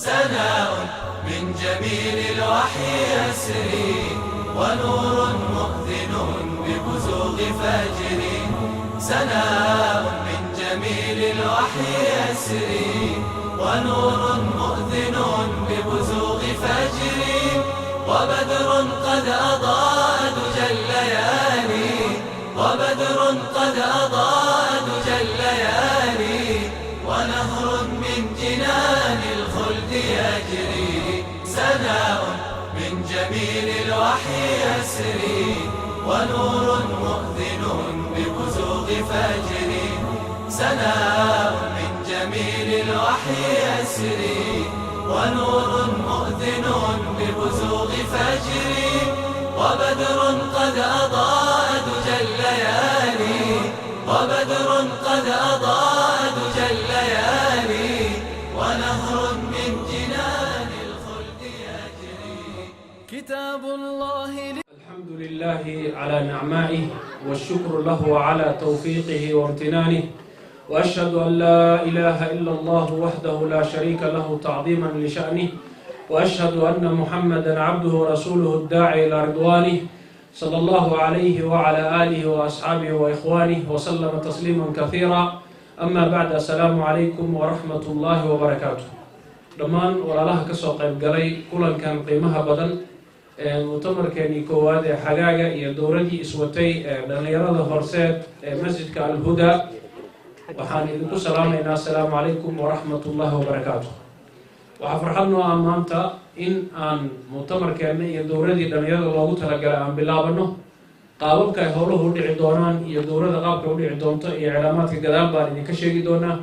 سناء من جميل الوحي يسري، ونور مؤذن ببزوغ فجر. سناء من جميل الوحي يسري، ونور مؤذن ببزوغ فجر. وبدر قد أضاء دجى الليالي، وبدر قد أضاء دجى الليالي، ونهر من جنان الخلد يجري. سناء من جميل الوحي يسري، ونور مؤذن ببزوغ فجر. سناء من جميل الوحي يسري، ونور مؤذن ببزوغ فجر. وبدر قد أضاء دجى الليالي، وبدر قد أضاء دجى الليالي، ونهر من جنان الخلد يجري. كتاب الله. الحمد لله على نعمائه، والشكر له على توفيقه وامتنانه، وأشهد أن لا إله إلا الله وحده لا شريك له تعظيما لشأنه، وأشهد أن محمدا عبده ورسوله الداعي إلى رضوانه، صلى الله عليه وعلى آله وأصحابه وإخوانه وسلم تسليما كثيرا. أما بعد، السلام عليكم ورحمة الله وبركاته. dhammaan walaalaha ka soo qayb galay kulankan qiimaha badan ee mutamarkeeni koowaad ee xagaaga iyo dowladii iswatay ee dhalinyarada horseed ee masjidka Al-Huda, waxaan idinku salaamaynaa assalaamu calaykum waraxmatullaahi wabarakaatuh. waxaa farxad noo ah maanta in aan mutamarkeena iyo dowladii dhalinyarada loogu talagalay aan bilaabano. qaababka ay howluhu u dhici doonaan iyo dowladda qaabka u dhici doonto iyo calaamaadka gadaal baan idinka sheegi doonaa.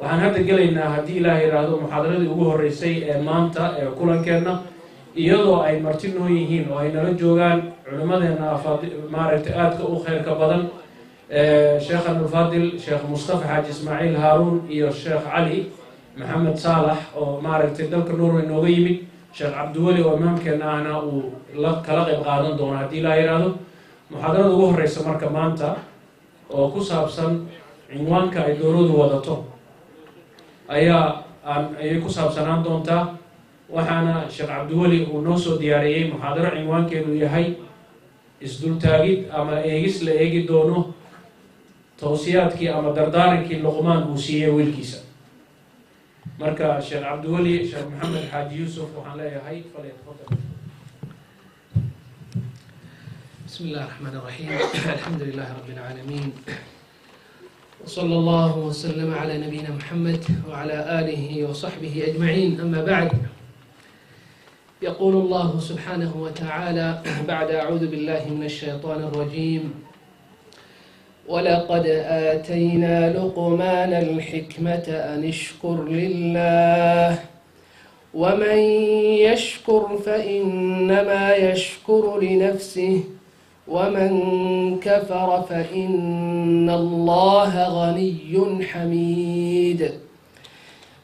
waxaan hadda gelaynaa haddii ilaahay yiraahdo muxaadaradii ugu horeysay ee maanta ee kulankeenna, iyadoo ay marti noo yihiin oo ay nala joogaan culimadeena maaragtay aadka u khayrka badan, sheekhan al-Faadil sheekh Mustafa Xaaji Ismaaciil Haaruun iyo sheekh Cali Maxamed Saalax oo maaragtay dalka Norway nooga yimid. sheekh Cabdiweli oo imaamkeena ahna uu kala qayb qaadan doono haddii ilaahay yiraahdo. muxaadarada ugu horeysa marka maanta oo ku saabsan cinwaanka ay dowladdu wadato ayay ku saabsanaan doontaa. waxaana sheekh Cabdiweli uu noo soo diyaariyey muxaadaro cinwaankeedu yahay isdultaagid ama eegis la eegi doono towsiyaadkii ama dardaarankii Luqmaan uu siiyey wiilkiisa. marka sheekh Cabdiweli, sheekh Maxamed Xaaji Yuusuf waxaan leeyahay falyatafadal. بسم الله الرحمن الرحيم. الحمد لله رب العالمين، وصلى الله وسلم على نبينا محمد وعلى آله وصحبه أجمعين. أما بعد، يقول الله سبحانه وتعالى بعد أعوذ بالله من الشيطان الرجيم: ولقد آتينا لقمان الحكمة أن اشكر لله، ومن يشكر فإنما يشكر لنفسه، ومن كفر فإن الله غني حميد.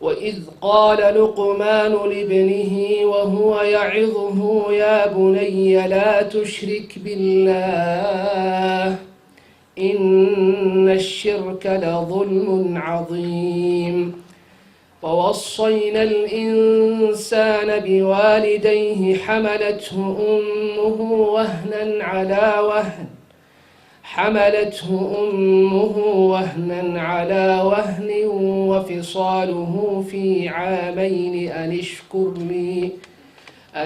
وإذ قال لقمان لابنه وهو يعظه: يا بني لا تشرك بالله، إن الشرك لظلم عظيم. ووصينا الإنسان بوالديه: حملته أمه وهنا على وهن وفصاله في عامين أن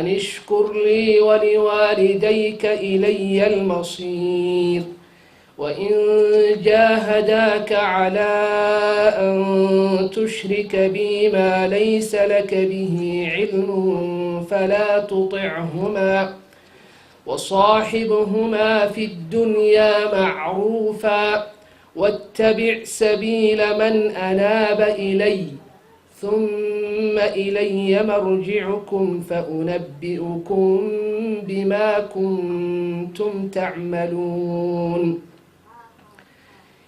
اشكر لي ولوالديك إلي المصير. وإن جاهداك على أن تشرك بي ما ليس لك به علم فلا تطعهما، وصاحبهما في الدنيا معروفا، واتبع سبيل من أناب إلي، ثم إلي مرجعكم فأنبئكم بما كنتم تعملون.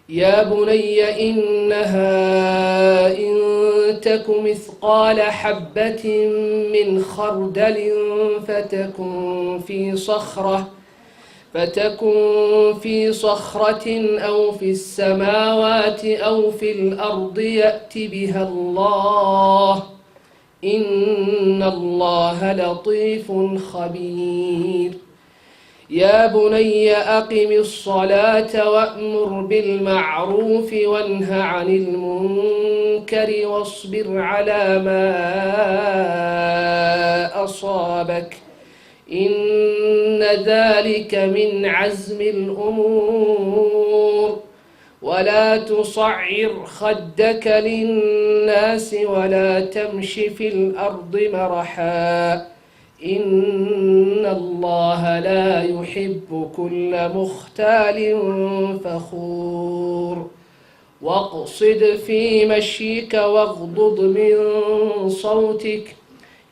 يا بني إنها إن تك مثقال حبة من خردل فتكن في صخرة أو في السماوات أو في الأرض يأت بها الله، إن إن الله لطيف خبير يا بني أقم الصلاة وأمر بالمعروف وانه عن المنكر واصبر على ما أصابك إن ذلك من عزم الأمور ولا تصعر خدك للناس ولا تمش في الأرض مرحا إن الله لا يحب كل مختال فخور واقصد في مشيك واغضض من صوتك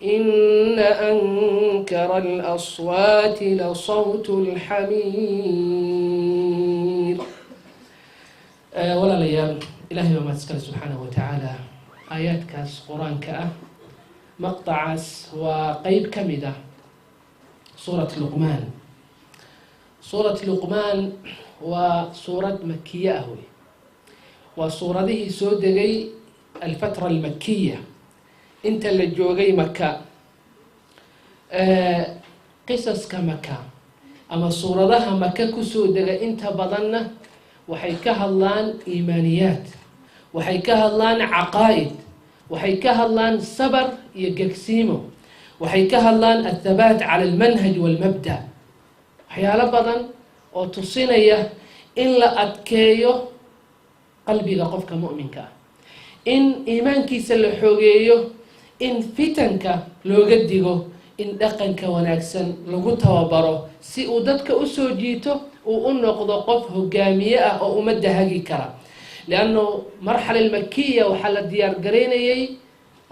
إن أنكر الأصوات لصوت الحمير. ولا ليال إلهي وما تسكر سبحانه وتعالى آيات كاس قرآن كأه مقطعس وقيب كمدة سورة لقمان. سورة لقمان وسورة مكية أهوي وسورة ذي سودغي الفترة المكية انت اللي جوغي مكة قصص كمكة أما سورة ذها مكة كسودغي انت بضنة وحيكها اللان إيمانيات وحيكها اللان عقائد وحيكها اللان صبر يقسيمه وحيكها اللان الثبات على المنهج والمبدأ حيالا بضن أو تصينيه إلا أتكيو قلبي لقفك مؤمنك إن إيمانك سلحوغيو إن فتنك لو قدقو إن دقنك وناكسن لغو توابرو سي أودتك أسو جيتو وأنقضو قفه قامية أو أمد هاقي كرا لأنه مرحلة المكية وحل الديار قرينيي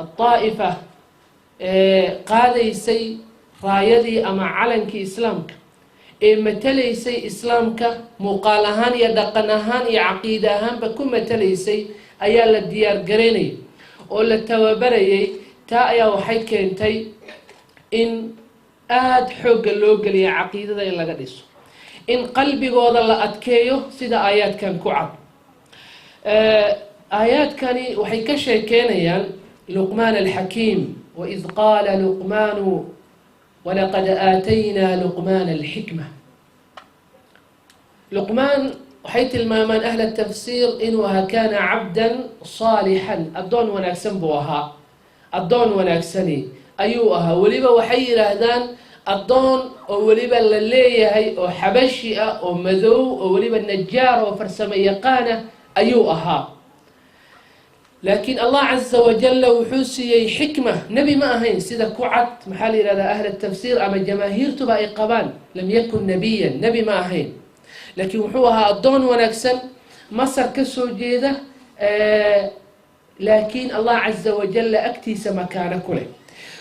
الطائفة قاديسي رايدي أما علنك إسلامك متليسي إسلامك مقالهان يدقنهان يعقيدهان بكم متليسي أيال الديار قريني ولا توابريي تايا وحي كنتي إن آد حق اللوغل يا عقيدة إلا قديسو إن قلبي قوض الله أتكيو سيدا آيات كان كعب آيات كاني وحي كشي كينيان لقمان الحكيم وإذ قال لقمان ولقد آتينا لقمان الحكمة. لقمان وحيت المامان أهل التفسير إنها كان عبدا صالحا الدون ونكسن بوها الدون ونكسني أيوها وليبا وحي هذان الدون وليبا اللي هي وحبشي ومذو وليبا النجار وفرسم يقانة أيوها لكن الله عز وجل وحوسي حكمة نبي ما هين سيدا كعت محالي لدى أهل التفسير أما الجماهير تبقى إقابان لم يكن نبيا نبي ما هين لكن وحوها الدون ونكسن مصر كسو جيدة لكن الله عز وجل أكتيس مكان كله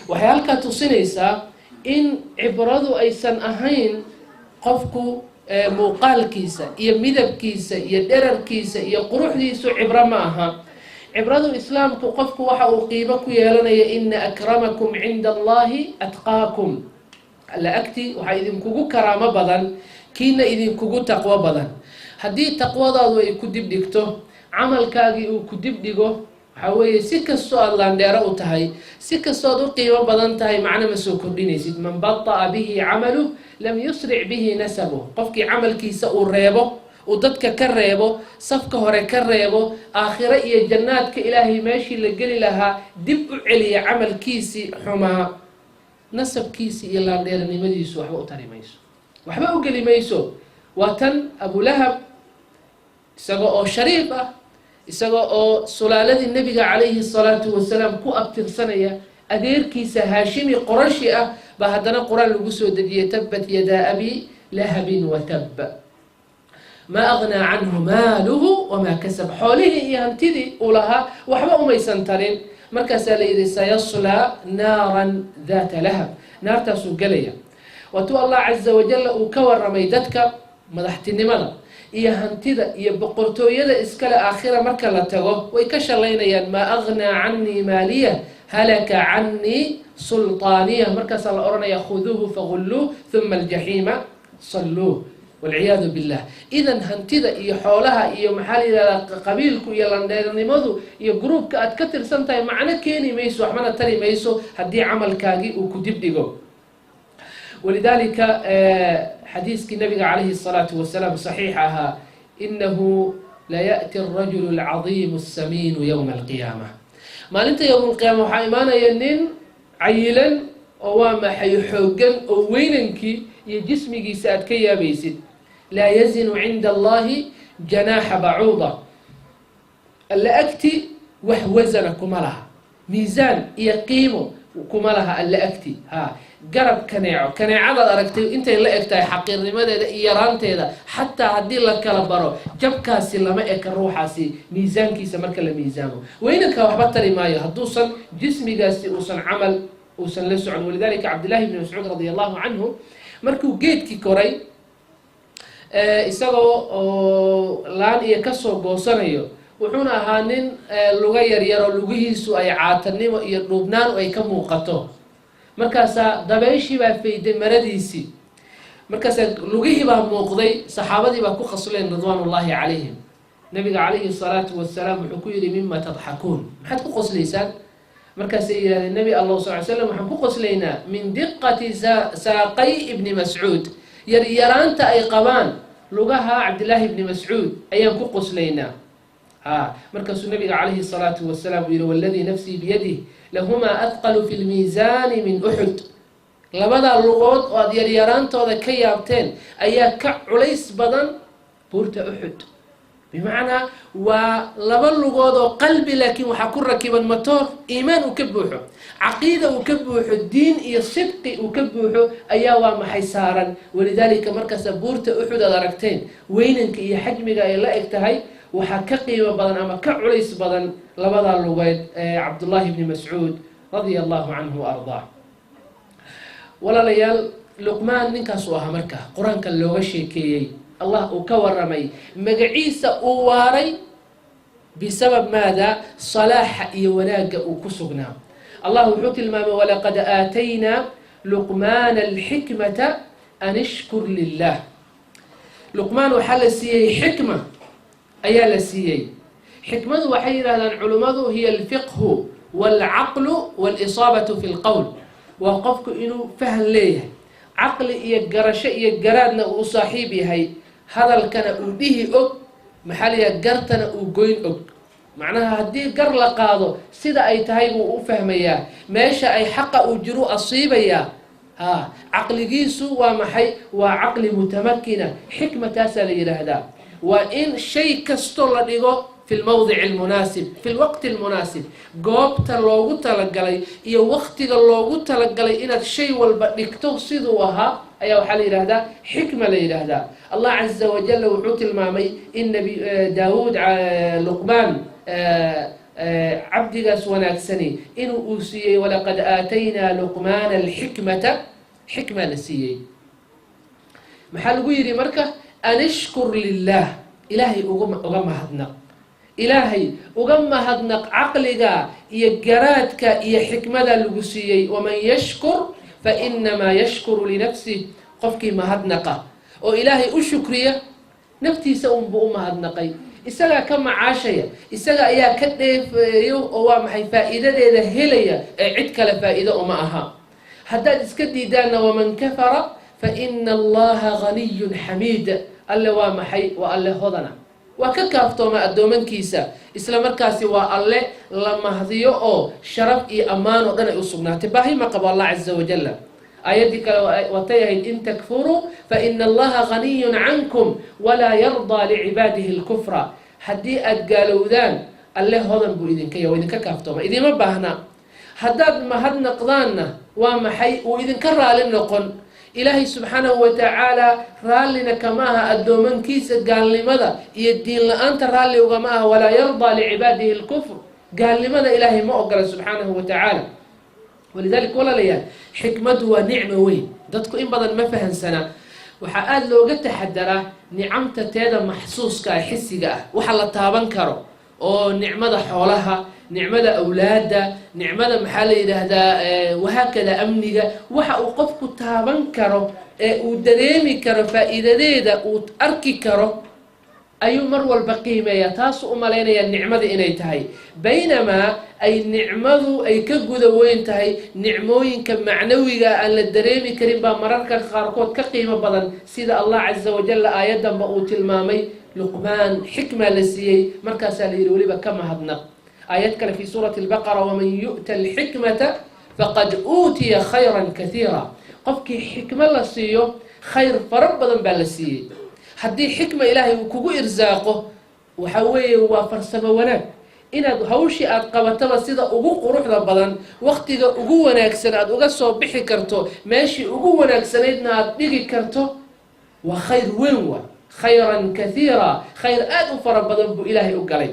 وحيالك تصنيسا إن عبرضو أيسان أهين قفكو موقال كيسا يمدب كيسا يدرر كيسا يقروح ديسو عبر معها عبرضو الإسلام قفكو وحاو قيبكو يالنا إن أكرمكم عند الله أتقاكم ألا أكتي وحا إذن كوكو كرامة بضان كينا إذن كوكو تقوى بضان هدي تقوى ضادو يكدب ديكتو عمل كاقي يكدب ديكو حوي سكة السؤال لانديرا وتهي سكة السؤال قيمة بدن تهي معنا مسوكر دينيسيد من بطأ به عمله لم يسرع به نسبه قفك عمل كيسا وريبه وددك كريبه صفك هوري كريبه آخرة إيا جناتك إلهي ماشي لقلي لها دب علي عمل كيسي حما نسب كيسي إيا لانديرا نمديسو وحبا أتاري ميسو وحبا أقلي ميسو واتن أبو لهب سقو شريفة isagoo oo sulaaladii nabiga calayhi salaatu wasalaam ku abtirsanaya adeerkiisa haashimi qorashi ah ba haddana quraan lagu soo dejiyay tabbat yadaa abi lahabin wa tab ma aghnaa canhu maaluhu wamaa kasab xoolihii iyo hantidii uu lahaa waxba umaysan tarin markaasaa la yidhi sayaslaa naaran daata lahab naartaasuu gelaya waatuu allah caza wajalla uu ka warramay dadka madaxtinimada iyo hantida iyo boqortooyada iskale aakhira marka la tago way ka shalaynayaan ma aghnaa canni maaliya halaka canni sultaaniya markaasaa la odhanaya khuduuhu fagulluuh thumma aljaxiima salluuh والعياذ بالله. إذا هنتدا إيا حولها إيا محالي قبيلك إيا لندرنمدو إيا جروب كأتكتر سنتاي معنا كيني ميسو أحمنا تري ميسو هدي عمل كاجي وكدب ديجو. ولذلك حديث النبي عليه الصلاة والسلام صحيحها إنه لا يأتي الرجل العظيم السمين يوم القيامة. ما أنت يوم القيامة وحيمانا ينين عيلا وما حيحوجن وينك يجسمك سأد كي بيسد لا يزن عند الله جناح بعوضة ألا أكتي وحوزن كمالها ميزان يقيمه كمالها ألا أكتي ها قرب كناعه على أركتي أنت اللي أكتي حقير لماذا إيران تيدا حتى هدي لك كالبرو جب كاسي لما الروح سي ميزان كي سمرك الميزانه وينك وحبطري مايا هدوصا جسمي قاسي وصن عمل وصن لسعن. ولذلك عبد الله بن مسعود رضي الله عنه markuu geedkii koray isagoo laan iyo ka soo goosanayo wuxuuna ahaa nin luga yaryaro lugihiisu ay caatanimo iyo dhuubnaan ay ka muuqato. markaasaa dabayshii baa fayday maradiisii, markaasaa lugihii baa muuqday. saxaabadii baa ku qasleen ridwaanullaahi calayhim. nabiga calayhi salaatu wasalaam wuxuu ku yidhi mima tadxakuun, maxaad ku qoslaysaan? markaasay yidhahdeen nabi allah sal slam waxaan ku qoslaynaa min diqati saaqay ibni mascuud, yaryaraanta ay qabaan lugaha cabdillaahi ibni mascuud ayaan ku qoslaynaa. markaasuu nabiga calayhi salaatu wasalaam uu yidhi waladii nafsii biyadih lahumaa adqalu fi lmiisaani min uxud. labadaa lugood oo aad yaryaraantooda ka yaabteen ayaa ka culays badan buurta uxud. بمعنى ولبا لغودو قلبي لكن waxaa ku rakiban motor iimaan uu ka buuxo, caqiida uu ka buuxo, diin iyo sidqi uu ka buuxo ayaa waa maxay saaran. walidaalika markaas buurta uxud aad aragteen weynanka iyo xajmiga ay la eg tahay waxaa ka qiimo badan ama ka culays badan labada lugood Abdullah ibn Mas'ud radiyallahu anhu ardaa. walaalayaal Luqmaan ninkaas oo ah marka quraanka looga sheekeeyay الله وكورمي مجعيسة وواري بسبب ماذا؟ صلاح يوناق وكسقنا. الله يحط المام ولقد آتينا لقمان الحكمة أن اشكر لله. لقمان وحل السيئي حكمة أيال السيئي حكمة وحيرة العلماء هي الفقه والعقل والإصابة في القول. وقفك إنه فهم ليه عقل يقرش يقرادنا وصاحبي هاي هذا الكنا به أب محلية قرتنا وجوين أب معناها هدي قر لقاضو سيدا أي تهيب وفهميا ماشى أي حق أجرو أصيبيا عقل جيسو ومحي وعقل متمكنة حكمة تسأل إلى هذا وإن شيء كستول لديغو في الموضع المناسب في الوقت المناسب قوبت اللوغو تلقلي إيا وقت اللوغو تلقلي إنك شيء والبقنكتو صدوها أيها حالي هذا حكمة لي هذا. الله عز وجل وحوت المامي إن داود لقمان عبد قاسونا سني إنه أوسي ولقد آتينا لقمان الحكمة حكمة نسيي محل قيري مركة أن اشكر لله إلهي أغم هدنق إلهي أغم هدنق عقلك يقراتك يحكمة للقسيي ومن يشكر فإنما يشكر لنفسه قفكي مهدنقة وإلهي أشكرية نفتي سأم بأم مهدنقي إساقا كما عاشية إساقا إيا كدف يو أوامحي فائدة إذا هلية عدك لفائدة أماها حداد اسكدي دانا ومن كفر فإن الله غني حميد ألا وامحي وألا هضنا وككافتو ما أدومن كيسا إسلام مركاسي وألا لما هذيو أو شرف إي أمان ودنا يصبنا تباهي ما قبل الله عز وجل آياتك وتيهد إن تكفروا فإن الله غني عنكم ولا يرضى لعباده الكفر حدي أدقالوا ذان الله هذا بو إذن كي وإذن ككافتو ما إذن ما باهنا حداد ما هد نقضانا وما حي وإذن كرر لنقن إلهي سبحانه وتعالى رالنا كماها الدومن كيس قال لماذا يدين لأنت رالي وغماها ولا يرضى لعباده الكفر قال لماذا إلهي ما أقل سبحانه وتعالى. ولذلك ولا ليال حكمته ونعمة وين دتكو إن بدل ما فهم سنة وحقاد لو قلت حدرة نعمت تيدا محسوس كا حسي كا وحلا تابن كرو أو نعمة حولها nicmada awlaada, nicmada maxaa la yidhaahdaa wahaakada amniga, waxa uu qofku taaban karo ee uu dareemi karo faa'iidadeeda uu arki karo ayuu mar walba qiimeeya, taas u malaynaya nicmada inay tahay, baynamaa ay nicmadu ay ka guda weyn tahay nicmooyinka macnawiga aan la dareemi karin baa mararka qaarkood ka qiimo badan, sida Allah caza wajalla aayadanba uu tilmaamay luqmaan xikma la siiyey, markaasaa la yidhi weliba ka mahadnaq. aayad kale fi suurati albaqara, waman yu'ta alxikmata faqad uutiya khayran kathiira, qofkii xikmo la siiyo khayr fara badan baa la siiyey. haddii xikma ilaahay uu kugu irsaaqo waxa weeye waa farsamo wanaag, inaad hawshii aad qabataba sida ugu quruxda badan waqtiga ugu wanaagsan aad uga soo bixi karto, meeshii ugu wanaagsanaydna aad dhigi karto, waa khayr weyn, waa khayran kathiira, khayr aad u fara badan buu ilaahay u galay.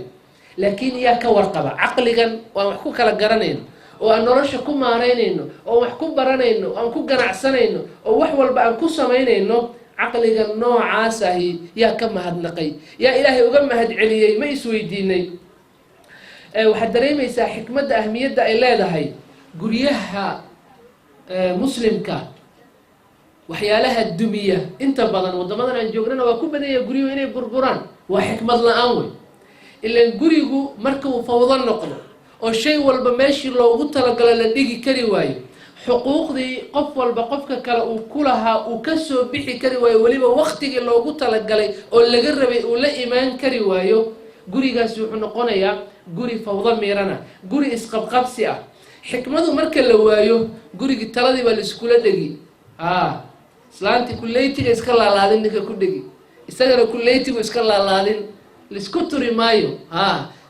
laakiin yaa ka warqaba caqligan waan wax ku kala garanayno oo aan nolosha ku maaraynayno oo wax ku baranayno oo aan ku ganacsanayno oo wax walba aan ku samaynayno, caqliga noocaas ahi yaa ka mahadnaqay, yaa ilaahay uga mahad celiyey, ma isweydiinay. waxaad dareemaysaa xikmadda ahmiyadda ay leedahay guryaha muslimka, waxyaalaha dumiya inta badan waddamadan aan joognana waa ku badanya guryuhu inay burburaan, waa xikmad la-aan wey. ilaan gurigu marka uu fawdo noqdo oo shay walba meeshii loogu talagalo la dhigi kari waayo, xuquuqdii qof walba qofka kale uu ku lahaa uu ka soo bixi kari waayo, weliba waqtigii loogu talagalay oo laga rabay uu la imaan kari waayo, gurigaasi wuxuu noqonayaa guri fawdo miirana, guri isqabqabsi ah. xikmadu marka la waayo gurigii taladii baa laiskula dhegi, islaantii kuleytiga iska laalaadin ninka ku dhegi, isagana kuleytigu iska laalaadin, laisku turi maayo.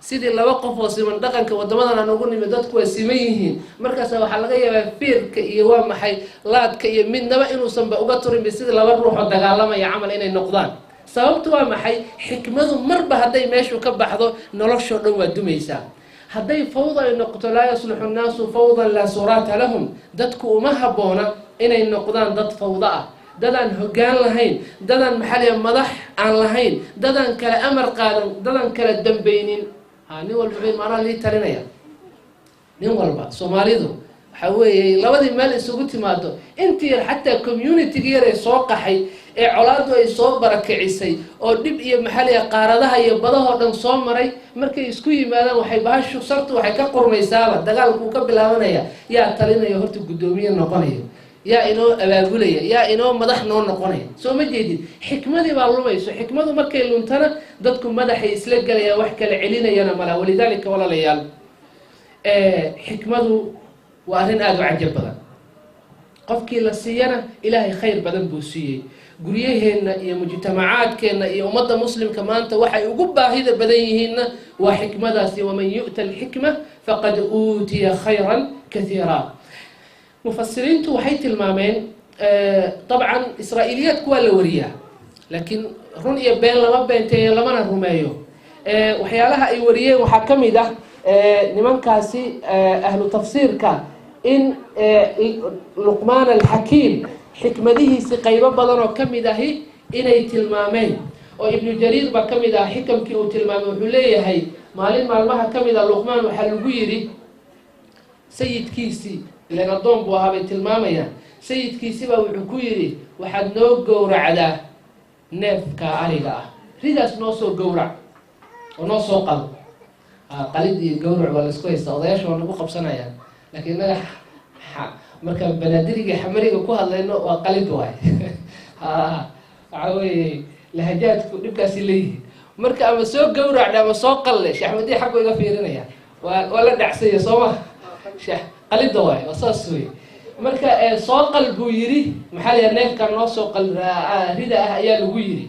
sidii laba qof oo siman dhaqanka waddamadan aan ugu nimid, dadku waa siman yihiin, markaasa waxaa laga yaabaa fiirka iyo waa maxay laadka iyo midnaba inuusanba uga turinba sidii laba ruux oo dagaalamaya camal inay noqdaan. sababtu waa maxay? xikmadu marba hadday meeshu ka baxdo noloshoo dhan waa dumaysaa. hadday fawda ay noqoto, laa yasluxu nnaasu fawdan laa suraata lahum, dadku uma habboona inay noqdaan dad fawda ah, dadaan hoggaan lahayn, dadaan maxaliya madax aan lahayn, dadaan kale amar qaadan, dadaan kala dambaynin. nin walba wuxuu maanaa lii talinaya, nin walba soomaalidu waxa weeye labadii meel isugu timaado, intii yar xataa communitigi yar ee soo qaxay ee colaadu ay soo barakicisay oo dhib iyo maxaliya qaaradaha iyo badahoo dhan soo maray, markay isku yimaadaan waxay bahashu sartu waxay ka qurmaysaaba, dagaalkuu ka bilaabanaya, yaa talinaya horta guddoomiye noqonaya, yaa inoo abaabulaya, yaa inoo madax noo noqonaya. soo ma jeedid? xikmadii baa lumayso. xikmadu markay luntana dadku madaxay isla gelayaan, wax kala celinayana mala. walidaalika walaalayaal, xikmadu waa arrin aada u cajab badan, qofkii la siiyana ilaahay khayr badan buu siiyey. guryaheenna iyo mujtamacaadkeenna iyo ummadda muslimka maanta waxay ugu baahida badan yihiinna waa xikmadaasi, waman yu'ta alxikma faqad uutiya khayran kathiira. mufasiriintu waxay tilmaameen, dabcan israa'iiliyaadku waa la wariyaa, laakiin run iyo been lama beenteeyo, lamana rumeeyo. waxyaalaha ay wariyeen waxaa ka mid ah nimankaasi ahlu tafsiirka in luqmaan alxakiim xikmadihiisi qaybo badan oo ka mid ahi inay tilmaameen, oo ibnu jariir baa ka mid ah xikamkii uu tilmaamay. wuxuu leeyahay maalin maalmaha ka mid ah luqmaan waxaa lagu yidhi sayidkiisii, ilan addoon buu ahaa bay tilmaamayaan, sayidkiisi baa wuxuu ku yidhi waxaad noo gowracdaa neefka ariga ah, ridaas noo soo gowrac oo noo soo qalo. qalid iyo gowrac waa laisku haystaa, odayaasha waa nagu qabsanayaan, laakiin inaga marka banaadiriga xamariga ku hadlayno waa qalid waay. waxa weeye lahajaadku dhibkaasi leeyihiin, marka ama soo gowracda ama soo qalle, sheekh axmediya xaggu iga fiirinaya, waa la dhacsanya soo ma qalida waay, waa saas wey. marka soo qal buu yidhi, maxaa la yaha neefkan noo soo qal rida ah ayaa lagu yidhi.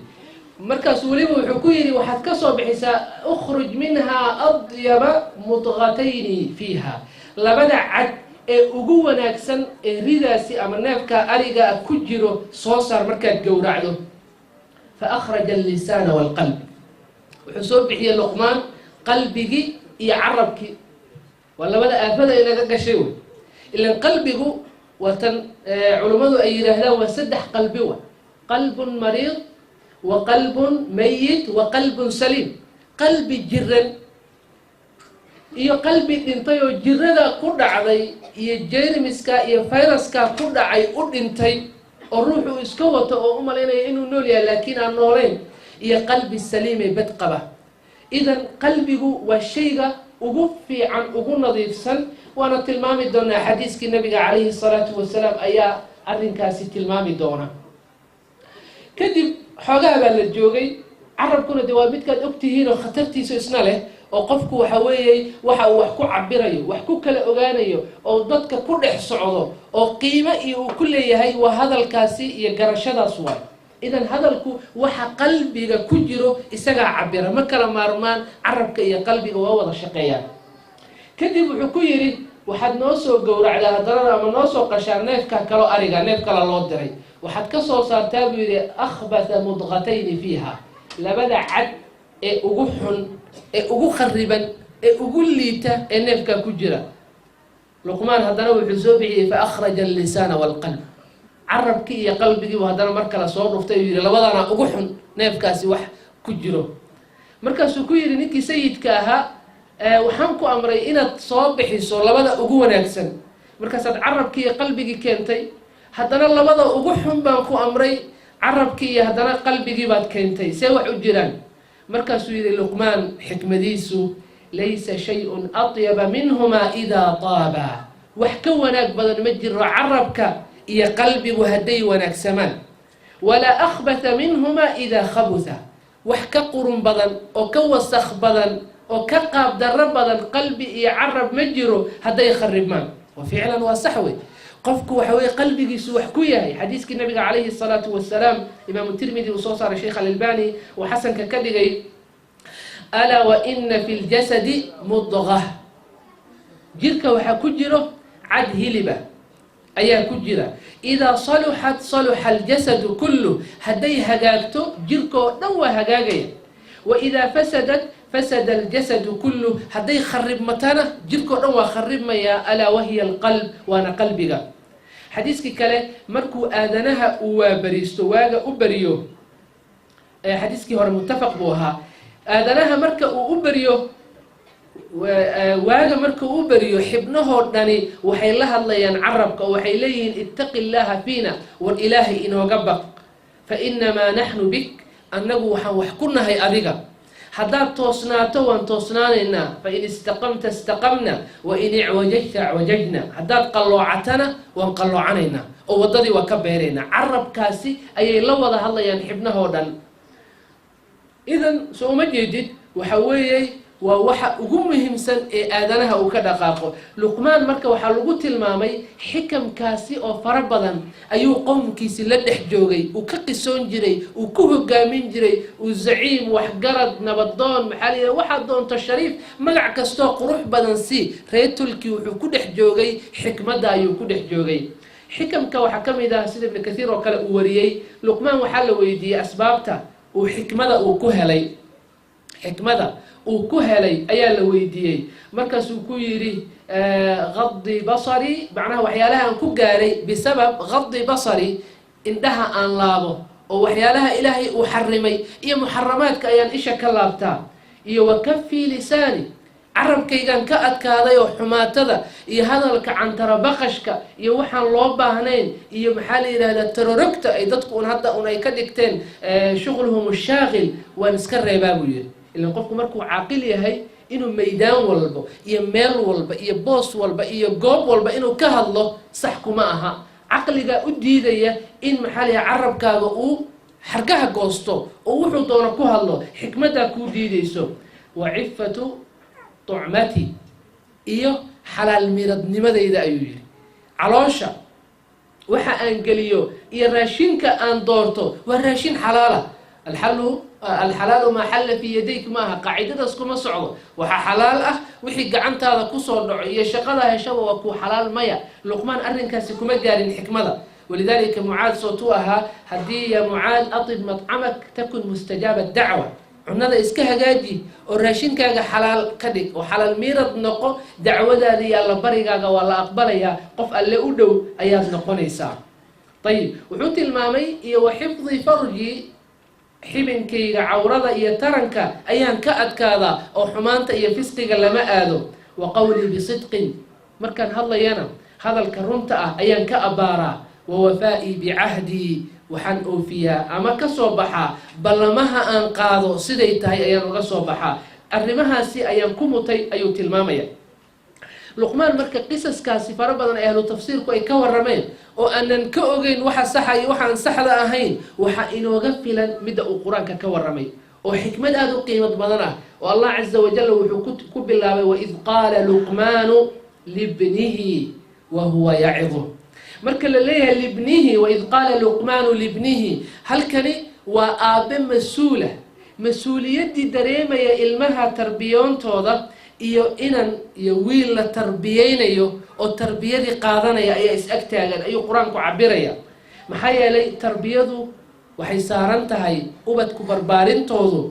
markaas weliba wuxuu ku yidhi waxaad ka soo bixisaa ukhruj minhaa adyaba mudqatayni fiiha, labada cad ee ugu wanaagsan ee ridaasi ama neefka ariga ku jiro soo saar markaad gowracdo. fa akhraja allisaana waalqalb, wuxuu soo bixiyey luqmaan qalbigii iyo carabkii, waa labada aafada inaga gashay wey. ilan qalbigu waa tan culummadu ay yidhaahdaan waa saddex qalbi wa, qalbun mariid wa qalbun mayit wa qalbun saliim. qalbi jiran iyo qalbi dhintay oo jirada ku dhacday iyo jeermiska iyo fayraska ku dhacay u dhintay oo ruuxu iska wato oo u malaynaya inuu nool yahay laakiin aan noolayn iyo qalbi saliim ee bad qaba idan qalbigu waa shayga ugu fiican ugu nadiifsan waana tilmaami doonaa xadiiskii nabiga calayhi salaatu wasalaam ayaa arrinkaasi tilmaami doona kadib xoogaha baa la joogay carabkuna de waa midkaad ogtihiin oo khatartiisa isna leh oo qofku waxa weeye waxa uu wax ku cabirayo wax ku kala ogaanayo oo dadka ku dhex socdo oo qiimo iyo uu ku leeyahay waa hadalkaasi iyo garashadaas waay idan hadalku waxa qalbiga ku jiro isagaa cabira ma kala maarmaan carabka iyo qalbiga waa wada shaqeeyaan kadib wuxuu ku yidhi waxaad noo soo gowracdaa haddana ama noo soo qashaa neefka kaloo ariga neef kala loo diray waxaad ka soo saartaa buu yidhi akhbatha mudqatayni fiiha labada cad ee ugu xun ee ugu khariban ee ugu liita ee neefka ku jira luqmaan haddana wuxuu soo bixiyey fa akhraja allisaana waalqalb carabkii iyo qalbigiibu haddana mar kale soo dhuftay uu yidhi labadana ugu xun neefkaasi wax ku jiro markaasuu ku yidhi ninkii sayidka ahaa waxaan ku amray inaad soo bixiso labada ugu wanaagsan markaasaad carabkii iyo qalbigii keentay haddana labada ugu xun baan ku amray carabkii iyo haddana qalbigii baad keentay see wax u jiraan markaasuu yidhi luqmaan xikmadiisu laysa shay-un atyaba minhumaa idaa taaba wax ka wanaag badan ma jiro carabka iyo qalbigu hadday wanaagsamaan walaa akhbatha minhumaa idaa khabutha wax ka qurun badan oo ka wasakh badan oo ka qaab darro badan qalbi iyo carab ma jiro hadday kharibmaan wa ficlan waa sax wey qofku waxa weye qalbigiisu wax ku yahay xadiiskii nabiga calayhi salaatu wasalaam imaamu tirmidi uu soo saaray sheekh alalbani uu xasanka ka dhigay alaa wa ina fi ljasadi mudqa jirka waxaa ku jiro cad hiliba ayaa ku jira idaa saluxat saluxa aljasadu kullu hadday hagaagto jirka oo dhan waa hagaagaya wa idaa fasadat fasada aljasadu kullu hadday kharibmatana jirka o dhan waa kharibmayaa alaa wahiya alqalb waana qalbiga xadiiskii kale markuu aadanaha uu waabariisto waaga u beriyo xadiiskii hore muttafaq buu ahaa aadanaha marka uu u beriyo waaga marka uu beriyo xibnahoo dhani waxay la hadlayaan carabka oo waxay leeyihiin ittaqi llaha fiina war ilaahay inooga baq fa inamaa naxnu bik annagu waxaan wax ku nahay adiga haddaad toosnaato waan toosnaanaynaa fain istaqamta istaqamna wain icwajajta acwajajna haddaad qalloocatana waan qalloocanaynaa oo waddadii waa ka beeraynaa carabkaasi ayay la wada hadlayaan xibnahoo dhan idan soo uma jeedid waxa weeye waa waxa ugu muhiimsan ee aadanaha uu ka dhaqaaqo luqmaan marka waxaa lagu tilmaamay xikamkaasi oo fara badan ayuu qowmkiisi la dhex joogay uu ka qisoon jiray uu ku hogaamin jiray uu zaciim waxgarad nabadoon maxaa la yidhaha waxaad doonto shariif magac kastoo qurux badan si reer tulki wuxuu ku dhex joogay xikmadda ayuu ku dhex joogay xikamka waxaa ka mid ah sida ibnu kathiir oo kale uu wariyey luqmaan waxaa la weydiiyey asbaabta uu xikmada uu ku helay xikmada uu ku helay ayaa la weydiiyey markaasuu ku yidhi gadi basari macnaha waxyaalaha aan ku gaaray bisabab gadi basari indhaha aan laabo oo waxyaalaha ilaahay uu xarimay iyo muxaramaadka ayaan isha ka laabtaa iyo wa kafii lisaani carabkaygaan ka adkaaday oo xumaatada iyo hadalka cantarabaqashka iyo waxaan loo baahnayn iyo maxaa la yidhahdaa tarorogta ay dadku un hadda un ay ka dhigteen shughluhum shaaqil waan iska reebaa buu yidhi ilan qofku markuu caaqil yahay inuu maydaan walba iyo meel walba iyo boos walba iyo goob walba inuu ka hadlo sax kuma aha caqliga u diidaya in maxaa la yidhaha carabkaaga uu xargaha goosto oo wuxuu doono ku hadlo xikmaddaa kuu diidayso wa cifatu tucmati iyo xalaal miradnimadayda ayuu yidhi caloosha waxa aan geliyo iyo raashinka aan doorto waa raashin xalaala alxalaalu maa xalla fii yadayk maaha qaacidadaas kuma socdo waxaa xalaal ah wixii gacantaada kusoo dhaco iyo shaqada heshaba waa kuu xalaal maya luqmaan arrinkaasi kuma gaarin xikmada walidaalika mucaad sootuu ahaa haddii ya mucaad atib madcamak takun mustajaaba dacwa cunada iska hagaaji oo raashinkaaga xalaal ka dhig oo xalaal miirad noqo dacwadaada iyo alla barigaaga waa la aqbalayaa qof alle u dhow ayaad noqonaysaa ayib wuxuu tilmaamay iyo wa xifdi farji xibinkayga cawrada iyo taranka ayaan ka adkaadaa oo xumaanta iyo fisqiga lama aado وقولي بصدق مركان هلا ينا هذا الكرمتة أيان كأبارا ووفائي بعهدي وحن أوفيا أما كصوبحا بلمها أنقاذو سيديتها أيان غصوبحا أرمها سي أيان كمتي أيو تلماميا لقمان مركا قصص كاسي فربنا أهل تفسير كو يكور رمين وأن كأوجين وحا صحي وحا انسحل أهين وحا إنو غفلا مدأ القرآن ككور رمين وحكمة هذا قيمة بدنا والله عز وجل وحكم بالله وإذ قال لقمان لابنه وهو يعظه مركا لليه لابنه وإذ قال لقمان لابنه هل كان وآب مسؤولة مسؤولية دريمة يا إلمها تربيون توضا iyo inan iyo wiil la tarbiyeynayo oo tarbiyadii qaadanaya ayaa is ag taagan ayuu quraanku cabiraya maxaa yeelay tarbiyadu waxay saaran tahay ubadku barbaarintoodu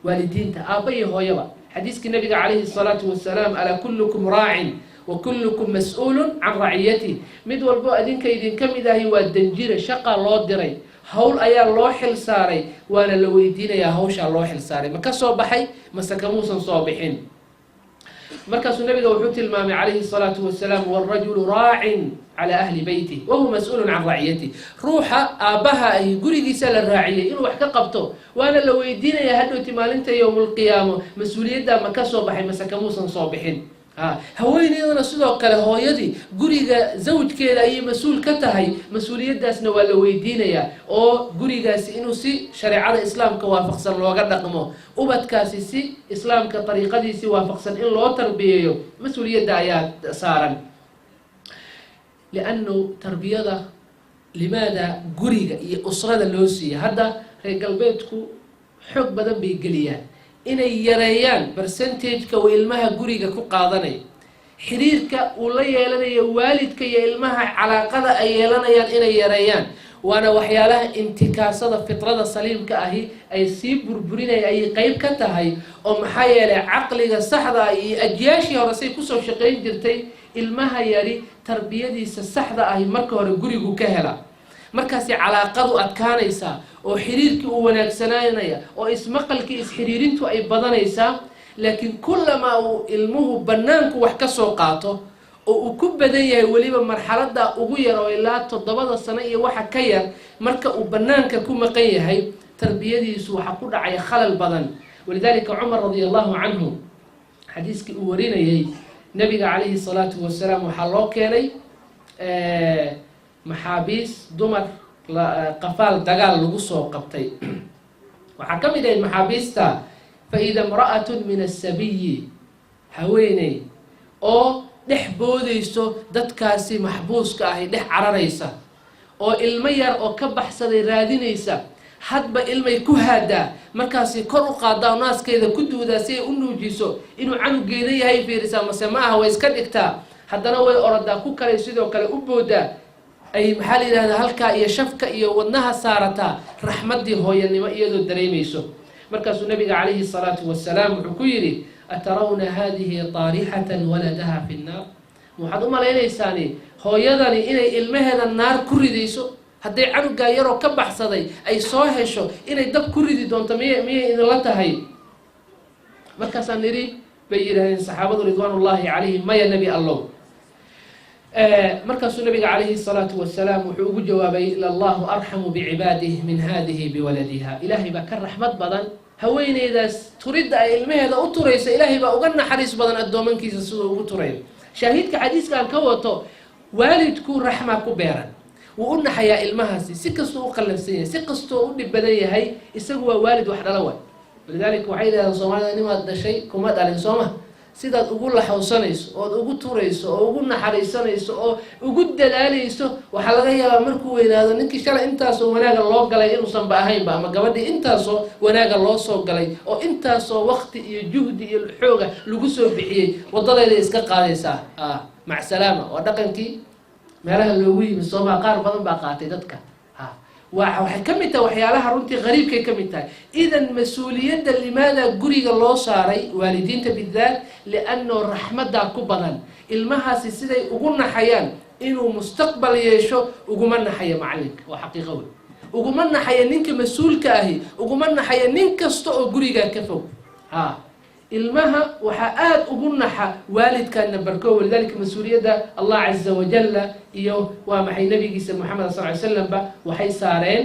waalidiinta aabba iyo hooyaba xadiiskii nabiga calayhi salaatu wasalaam ala kullukum raacin wa kullukum mas'uulun can raciyati mid walbo adinka idinka mid ahi waa danjire shaqa loo diray hawl ayaa loo xil saaray waana la weydiinayaa hawshaa loo xil saaray ma ka soo baxay mase kamuusan soo bixin مركز النبي وحوت المامي عليه الصلاة والسلام والرجل راع على أهل بيته وهو مسؤول عن رعيته روح أبها أي قريدي سال الراعية إنه وحكا قبطه وأنا لو يدينا يهدو تمال انت يوم القيامة مسؤولية دا مكا صوبحي مسكموسا صوبحين هويني أنا صدق كلا هويدي قريدا زوج كلا أي مسؤول كتهي مسؤولية داس نوال لو يدينا يا أو قريدا إنه سي شريعة الإسلام كوافق صلى الله عليه وسلم وبد كاسي سي إسلام كطريقة دي سي وافق صلى الله تربيه مسؤولية دايات صارا لأنه تربية ده لماذا قريدا أسرة اللوسية هذا رجال بيتكو حب بدن بيقليان inay yareeyaan percentage-ka oo ilmaha guriga ku qaadanay xiriirka uu la yeelanayo waalidka iyo ilmaha calaaqada ay yeelanayaan inay yareeyaan waana waxyaalaha intikaasada fitrada saliimka ahi ay sii burburinay ay qayb ka tahay oo maxaa yeelay caqliga saxda iyo ajyaashii hore say ku soo shaqeyn jirtay ilmaha yari tarbiyadiisa saxda ahi marka hore gurigu ka hela markaas calaaqadu adkaanaysa oo xiriirkii uu wanaagsanaanaya oo ismaqalkii isxiriirintu ay badanaysaa laakiin kullama uu ilmuhu banaanku wax ka soo qaato oo uu ku badan yahay waliba marxaladda ugu yar oo ilaa 7 sano iyo waxa ka yar marka uu banaanka ku maqan yahay tarbiyadiisu waxa ku dhacay khalal badan walidaalika Umar radiyallahu anhu xadiiskii uu warinayay nabiga calayhi salaatu wasalaam waxa loo keenay maxaabiis dumar qafaal dagaal lagu soo qabtay waxa kamid ah maxaabiista فإذا امرأة من السبي هويني أو دح بوديسو دتكاسي محبوس كاهي دح عرريسا أو المير أو كبح سدي رادينيسا حدب المي كهادا مركاسي كرو قادا ناس كذا كدو دا سي انو جيسو انو عنو جيني هاي فيرسا مسماها ويسكد اكتا حدنا وي أوردا كوكالي سيدو كالي أبودا أي محالي لهذا هلكا إيا شفكا إيا ودنها سارتا رحمدي هويا نما إيادو دريميسو مركز النبي عليه الصلاة والسلام حكيري أترون هذه طارحة ولدها في النار وحد أمر إنساني هو يدني إني المهد النار كرديسو هدي عنو قايرو كبح صدي أي صاحشو إني دب كردي دون تمية إن لا تهي مركز النبي بيرهن صحابة رضوان الله عليهم ما يا نبي الله مركز النبي عليه الصلاة والسلام وحوق جوابي لله أرحم بعباده من هذه بولدها إلهي بكر رحمة بدن هوين إذا تريد علمه هذا أطريس إلهي بأغنى حريص بدن الدومن كيس السوء أطريس شاهدك حديث كان كوتو والدك رحمة كبيرا وقلنا حياء المهسي سكستو قلب سنة سكستو قلب بداية هاي يسقوا والد واحد الأول لذلك وحيد هذا صومالي نما هذا شيء كمات على صومه sidaad ugu laxawsanayso oo ugu turayso oo ugu naxariisanayso oo ugu dadaalayso waxa laga yaabaa markuu weynaado ninkii shalay intaas oo wanaaga loo galay inuusan baahayn ba ama gabadhii intaas oo wanaaga loo soo galay oo intaas oo waqti iyo juhdi iyo xooga lagu soo bixiyay wadadeeda iska qaadaysaa mac salaama oo dhaqankii meelaha loogu yimi Soomaa qaar badan baa qaatay dadka waxay kamid tahay waxyaalaha runtii qariibkay kamid tahay idan mas'uuliyadda limaada guriga loo saaray waalidiinta bidaad li'anno rahmada ku badan ilmahaasi siday ugu naxayaan inuu mustaqbal yeesho uguma naxaya macalinka waa xaqiiqo weyn uguma naxaya ninka mas'uulka ahi uguma naxaya nin kasta oo guriga ka fog ilmaha waxaa aada ugu naxa waalidkaana barko walidaalika mas-uuliyadda allah caza wajalla iyo waa maxay nabigiisa moxamed sal ly slam ba waxay saareen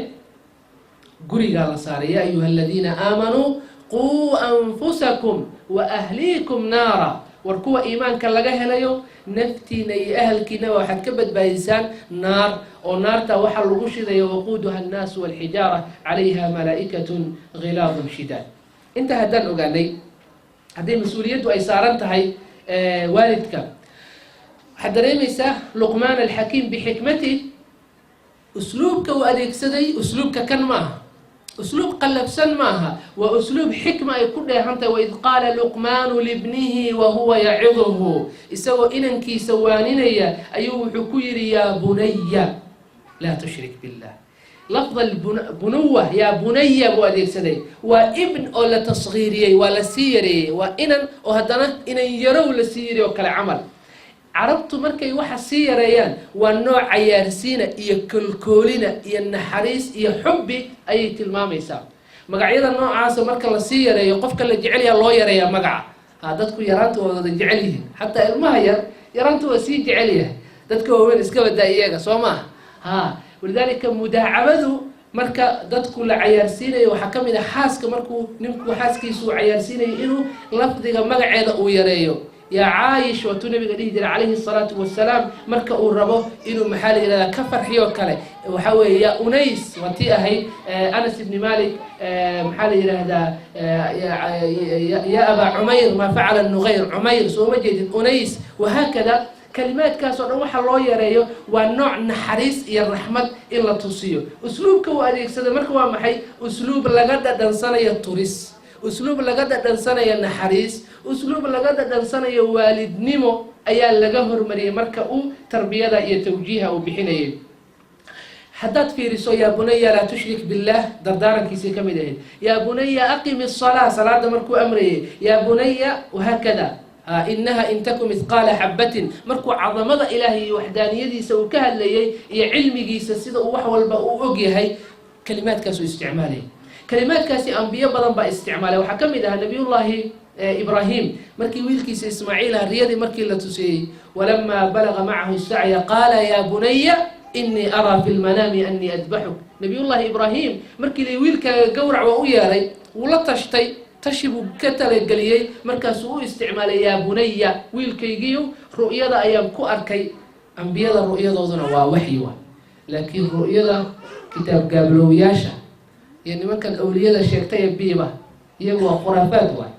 gurigaa la saaray yaa ayuha aladiina aamanuu quu anfusakum wa ahliikum naara war kuwa iimaanka laga helayo naftiina iyo ahalkiina waxaad ka badbaadisaan naar oo naarta waxaa lagu shidayo waquuduha annaasu walxijaara calayha malaa'ikatun ghilaadun shidaad inta haddaan ogaanay hadday mas-uuliyaddu ay saaran tahay waalidka waxaad dareemaysaa luqmaan alxakiim bixikmati usluubka uu adeegsaday usluubka kan maaha usluub qallabsan maaha waa usluub xikma ay ku dheehantahay waid qaala luqmaanu libnihi wa huwa yaciduhu isagoo inankiisa waaninaya ayuu wuxuu ku yidhi yaa bunaya laa tushrik billah lafda bunuwa yaa bunaya buu adeegsaday waa ibn oo la tasgiiriyey waa la sii yareeyey waa inan oo haddana inan yarow la sii yareey oo kale camal carabtu markay waxa sii yareeyaan waa nooc cayaarsiina iyo kolkoolina iyo naxariis iyo xubbi ayay tilmaamaysaa magacyada noocaasa marka la sii yareeyo qofka la jecel yaha loo yareeyaa magaca dadku yaraanta waa wada jecel yihiin xataa ilmaha yaraanta waa sii jecel yahay dadka waaweyn iska badaa iyaga soo maaha walidaalika mudaacabadu marka dadku la cayaarsiinayo waxaa ka mid ah xaaska markuu ninku xaaskiisu uu cayaarsiinayo inuu lafdiga magaceeda uu yareeyo yaa caayish waatuu nabiga dhihi jiray calayhi الsalaatu wasalaam marka uu rabo inuu maxaa la yihahdaa ka farxiyo kale waxaa weeye yaa unays waa tii ahayd anas ibni malik maxaa la yihahdaa ya abaa cumayr maa facala nuqayr cumayr sooma jeedid unays wahaakada kalimaadkaas oo dhan waxa loo yareeyo waa nooc naxariis iyo raxmad in la tusiyo usluubka uu adeegsada marka waa maxay usluub laga dhadhansanayo turis usluub laga dhadhansanayo naxariis usluub laga dhadhansanayo waalidnimo ayaa laga hormariyay marka uu tarbiyada iyo tawjiiha uu bixinayay haddaad fiiriso yaa bunaya laa tushrik billah dardaarankiisii ka mid ahayd yaa bunaya aqimi الsalaa salaada markuu amrayay yaa bunaya wahaakada inaha in taku mithqaala xabatin markuu cadamada ilaahay iyo waxdaaniyadiisa uu ka hadlayay iyo cilmigiisa sida uu wax walba uu og yahay kalimaadkaasuu isticmaalay kalimaadkaasi ambiyo badan baa isticmaalay waxaa ka mid ahaa nabiyullaahi ibraahim markii wiilkiisa ismaaciil ah riyadii markii la tusiyey walamaa balaga macahu sacya qaala yaa bunaya inii araa fi lmanaami anii adbaxuk nabiyullaahi ibraahim markii la wiilkaaga gowrac waa u yeeray wuu la tashtay tashi buu ka talageliyey markaasuu u isticmaalay yaa bunaya wiilkaygiiyo ru'yada ayaan ku arkay ambiyada ru'yadooduna waa waxyi wa laakiin ru'yada kitaab gaablowyaasha iyo nimankan awliyada sheegtay ee biiba iyagu waa khuraafaad waay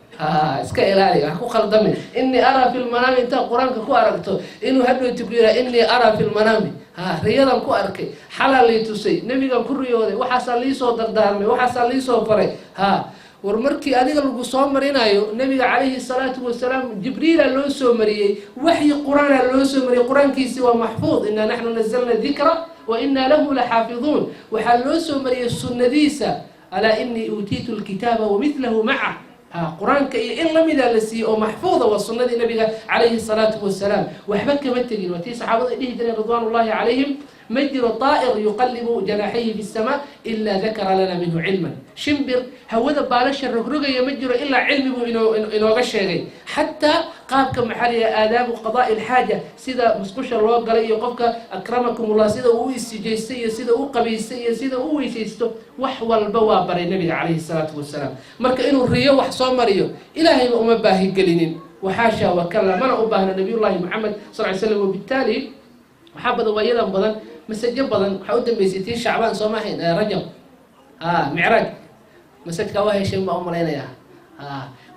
iska ilaali wax ku khaldamin inii araa fi lmanaami intaa qur-aanka ku aragto inuu hadhowti ku yidhaha inii araa fi lmanaami riyadan ku arkay xalaa lay tusay nebigan ku riyooday waxaasaa liisoo dardaarmay waxaasaa liisoo faray war markii adiga lagu soo marinayo nabiga calayhi الsalaatu wasalaam jibriila loo soo mariyey waxyi qur-aana loo soo mariyey qur-aankiisi waa maxfuud inaa naxnu nazalna dikra wa inaa lahu laxaafiduun waxaa loo soo mariyey sunnadiisa alaa inii uutiitu lkitaaba wamidlahu maca qur-aanka iyo in lamida la siiyey oo maxfuuda waa sunnadii nabiga calayhi الsalaatu wasalaam waxba kama tegin waa tii saxaabada dhihi jireen ridwaan ullahi calayhim ma jiro طaa'ir yuqallibu janaaxayhi fi الsama ilaa dakara lana minhu cilman shimbir hawada baalasha rogrogaya ma jiro ilaa cilmi buu inooga sheegay xataa qaabka maxaa la yidhaha aadaabu qadaa'i alxaaja sida musqusha loo galay iyo qofka akramakum ullah sida uu istijaystay iyo sida uu qabaystay iyo sida uu weysaysto wax walba waa baray nabiga calayhi الsalaatu wasalaam marka inuu riyo wax soo mariyo ilaahayba uma baahi gelinin waxaasha wakala mana u baahna nabiyullaahi moxamed sal ly slam wabitaali waxaa badan waayadan badan masajo badan waxaa u dambeysay tii shacbaan sooma ahayn rajab micraaj masajka waa hesheen baa u malaynayaa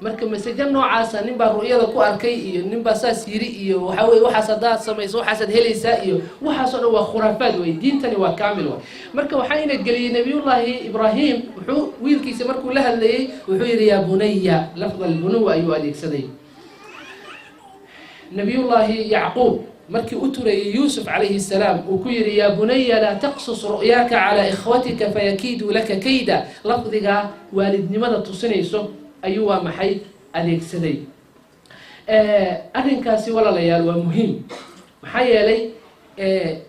marka masajo noocaasa nin baa ru'yada ku arkay iyo nin baa saas yiri iyo waxaa weye waxaas haddaad samayso waxaasaad helaysaa iyo waxaasoo dhan waa khuraafaad wey diintani waa kaamil way marka waxaa ina geliyey nabiyullaahi ibraahim wuxuu wiilkiisa markuu la hadlayey wuxuu yidhi yaa bunaya lafda albunuwa ayuu adeegsaday nabiyullaahi yacquub markii u turayay yuusuf calayhi الsalaam uu ku yidhi yaa bunaya laa taqsus ru'yaaka calaa ikhwatika fayakiiduu laka kayda lafdigaa waalidnimada tusinayso ayuu waa maxay adeegsaday arrinkaasi walaalayaal waa muhiim maxaa yeelay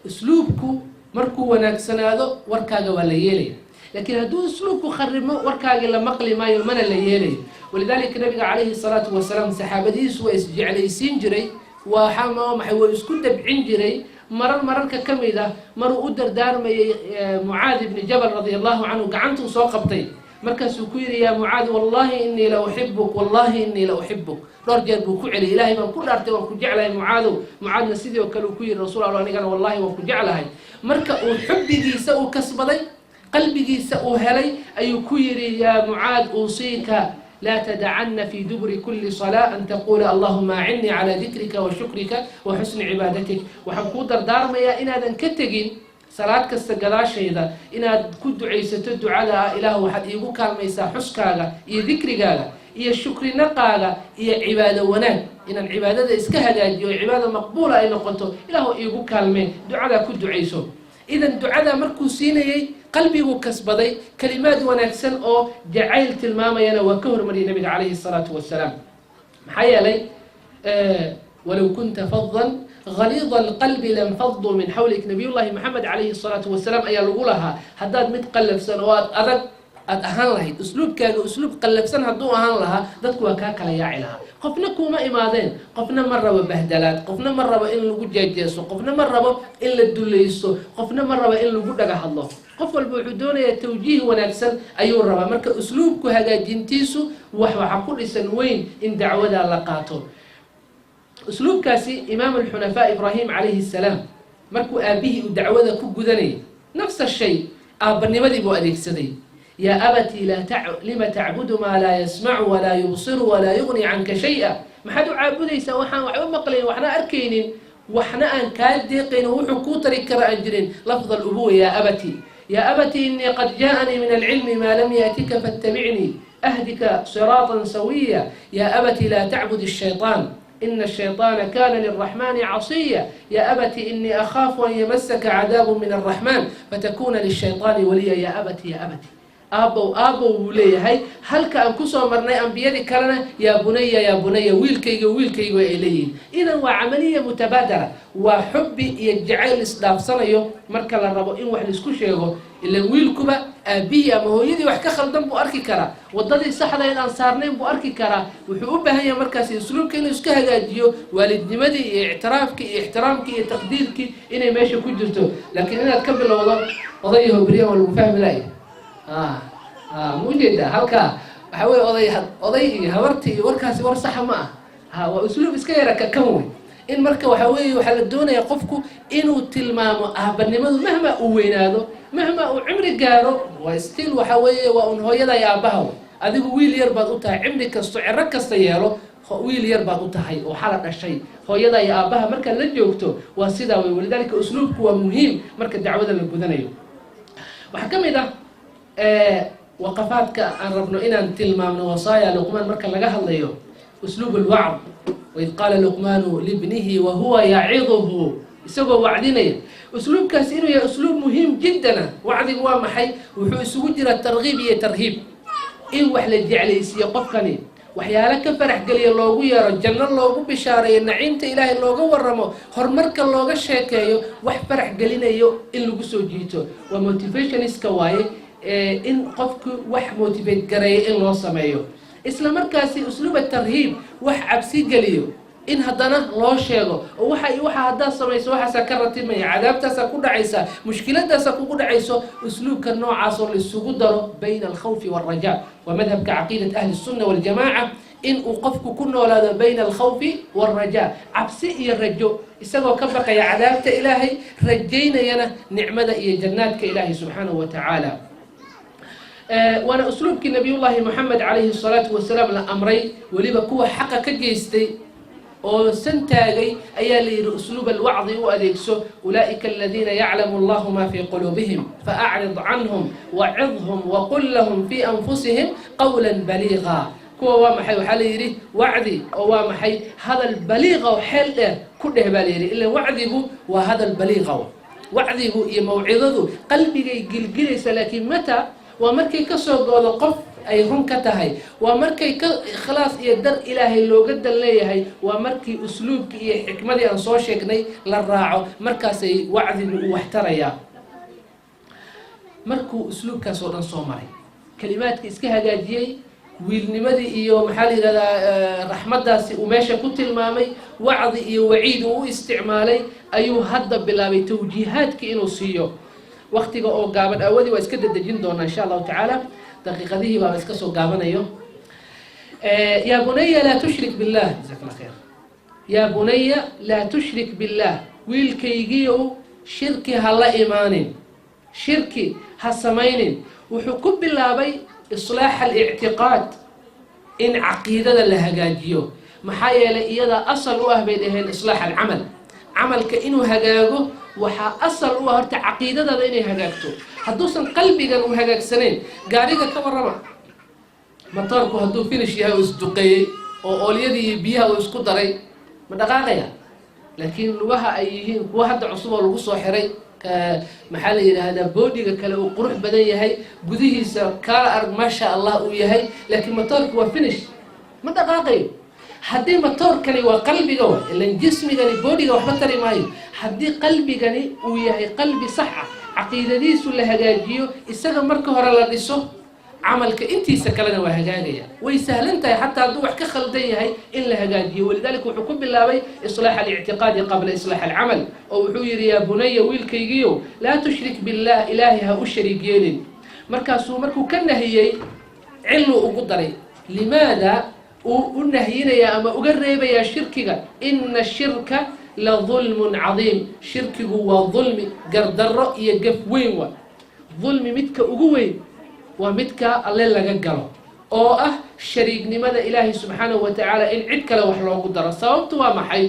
usluubku markuu wanaagsanaado warkaaga waa la yeelaya لكن هدو أسلوبك خرمه وركاق لما قلي ما يلمن اللي يلي. ولذلك النبي عليه الصلاة والسلام صحابتيس وإسجعلي سنجري وحما محيو يسكن بعين جري مرر كميدة مروا أدر دار معاذ بن جبل رضي الله عنه قعنته سوقبتي مركز سكيري يا معاذ والله إني لأحبك والله إني لأحبك رجال بوكعلي إلهي من كل أرتي وكجعله معاذ نسيدي وكلوكي الرسول الله أنا والله وكجعله مركز أحبي سأو كسبلي قلبي سأو هلي أي كيري يا معاذ أوصيك لا تدعن في دبر كل صلاة أن تقول اللهم أعني على ذكرك وشكرك وحسن عبادتك وحنقودر دار ما يا إن هذا كتجين صلاة كستجلاش إذا إن كنت عيسى تدعو على إله واحد يقول كالميسا حسكالا يذكركالا الشكر نقالا عبادة ونان إن العبادة إسكهجاج عبادة مقبولة إن قلت إله يقول كالمي دعاء كنت عيسى إذا دعاء مركوسين قلبي وكسبضي كلمات ونكسن أو جعلت الماما ينا وكهر من النبي عليه الصلاة والسلام محيا لي ولو كنت فظا غليظ القلب لانفضوا من حولك نبي الله محمد عليه الصلاة والسلام أي لها هداد متقلب سنوات أهان لها أسلوب كان أسلوب قلب سنة هدو أهان لها ذاتكوا كاكلا ياعلها قفنا كوما إمادين قفنا مرة ببهدلات قفنا مرة بإن لقو جاجيسو قفنا مرة بإن لدوليسو قفنا مرة بإن لقو دقا الله قف البعودون يتوجيه ونكسن أيو الربا مركا أسلوبكو هذا جنتيسو وحقول إسنوين إن دعوة لقاتو أسلوب كاسي إمام الحنفاء إبراهيم عليه السلام مركو أبيه ودعوة كو جذني نفس الشيء أبني مدي بو أديك سدي يا أبتي لما تعبد ما لا يسمع ولا يبصر ولا يغني عنك شيئا ما حد عابد يسوحان وحنا مقلين وحنا أركينين وحنا أنكال ديقين وحكوت ركر أجرين لفظ الأبوة يا أبتي إني قد جاءني من العلم ما لم يأتك فاتبعني أهدك صراطا سويا يا أبتي لا تعبد الشيطان إن الشيطان كان للرحمن عصيا يا أبتي إني أخاف أن يمسك عذاب من الرحمن فتكون للشيطان وليا يا أبتي أبو ولي هاي هل كان كسر مرنا أنبياء كرنا يا بني ويلكي إليه إذا وعملية متبادلة وحبي يجعل إصلاف صنيو مركل الربو إن واحد يسكوشيغو إلا ويلكبا أبي ما هو يدي وحكا خلدن بو أركي كرا وضدي صحدا إن أنصارنين بو أركي كرا وحبها هي مركز يسلوك إنه يسكها جيو والد نمدي احترامك تقديرك إنه ماشي كجرتو لكن أنا أتكبر والله وضيه بريا والمفاهم لاي موجودة هلكا حوي أضي هورتي وركاسي ورصح معه وأسلوب إسكيرا ككوي إن مركا وحوي وحلدونا يقفكو إنه تلمامو برنامج مهما أوينادو مهما عمري قارو وستيل وحوي وأن هو يدا يابهو أذيك ويل يربط أوتها عمري كستو عرك كستيالو ويل يربط أوتها وحلق الشيء هو يدا يابها مركا لجوكتو وسيدا ولذلك أسلوبك هو مهم مركا الدعوة للبدنيو وحكم إذا وقفاتك أن ربنا إن تلمام وصايا لقمان مركا لقاها الله أسلوب الوعظ وإذ قال لقمان لابنه وهو يعظه يسوى وعدنا أسلوب كاسينو يا أسلوب مهم جدا وعد وامحي وحسو جرى الترغيب يا ترهيب إن وحل الجعل يقفني وحيالك فرح قلي الله يا رجلنا الله بشارة نعيمة إله الله ورمه هرمرك الله شاكيو وحفرح قلينا يو إن لقسو جيتو وموتيفيشن إسكواي إن قفك وح موتيفيت قرأي إن الله سمايو إسلام مركزي أسلوب الترهيب وح عبسي قليو إن هدنا الله شيغو وحا هدا سميسو وحا سكرتي مي عذابتا سكود عيسى مشكلتها سكود عيسى أسلوب كالنوع عصر للسجود بين الخوف والرجاء ومذهب كعقيدة أهل السنة والجماعة إن أوقفك كنا ولا بين الخوف والرجاء عبسي الرجو يسوى كبق يا عذابتا إلهي رجينا ينا نعمة يا جناتك إلهي سبحانه وتعالى وانا اسلوبك نبي الله محمد عليه الصلاه والسلام لامري وليبا كوا حقا كجيستي او سنتاغي ايا لي اسلوب الوعظ واديكسو اولئك الذين يعلم الله ما في قلوبهم فاعرض عنهم وعظهم وقل لهم في انفسهم قولا بليغا كوا محي وحليري وعدي او محي هذا البليغ وحل كله باليري الا وعده وهذا البليغ وعده موعظه قلبي يقلقلس لكن متى ومركي كسر قول قف أي هم كتهاي ومركي خلاص يقدر إلهي لو قدر ليه هاي ومركي أسلوب حكمة أن صوشكني للراعو مركزي وعد واحتريا markuu usluubkaas oo dhan soo maray kalimaadka iska hagaajiyey wiilnimadii iyo maxaa la yidhahdaa raxmaddaasi uu meesha ku tilmaamay wacdi iyo waciid uu u isticmaalay ayuu hadda bilaabay tawjiihaadkii inuu siiyo waqtiga oo gaaban awadii waa iska dedejin doonaa insha allahu tacaala daqiiqadihii baaba iska soo gaabanayo yaa bunaya laa tushrik billah jazaak allah khayr yaa bunaya laa tushrik billah wiilkaygiiow shirki ha la imaanin shirki ha samaynin wuxuu ku bilaabay islaax alictiqaad in caqiidada la hagaajiyo maxaa yeelay iyadaa asal u ah bay dhaheen islaax alcamal camalka inuu hagaago waxaa asal u ah horta caqiidadada inay hagaagto hadduusan qalbigan u hagaagsanayn gaariga ka warrama matoorku hadduu finish yahay oo isduqeeyey oo oolyadii iyo biyaha uu isku daray ma dhaqaaqaya laakiin lugaha ay yihiin kuwa hadda cusub oo lagu soo xiray maxaa la yidhaahdaa boodiga kale uu qurux badan yahay gudihiisa kaala arg maasha allah uu yahay laakiin matoorki waa finish ma dhaqaaqayo haddii matoorkani waa qalbiga wa ilan jismigani boodiga waxba tari maayo haddii qalbigani uu yahay qalbi sax ah caqiidadiisu la hagaajiyo isaga marka hore la dhiso camalka intiisa kalena waa hagaagaya way sahlan tahay xataa hadduu wax ka khaldan yahay in la hagaajiyo walidaalika wuxuu ku bilaabay islaax alictiqaadi qabla islaax alcamal oo wuxuu yidhi yaa bunaya wiilkaygiiow laa tushrik billah ilaahay ha u shariig yeelin markaasuu markuu ka nahiyey ciluu ugu daray limaada uu u nahyinayaa ama uga reebayaa shirkiga ina shirka la dulmun cadiim shirkigu waa dulmi gardarro iyo gaf weyn wa dulmi midka ugu weyn waa midka alle laga galo oo ah shariignimada ilaahay subxaanahu wa tacaala in cid kale wax loogu daro sababtu waa maxay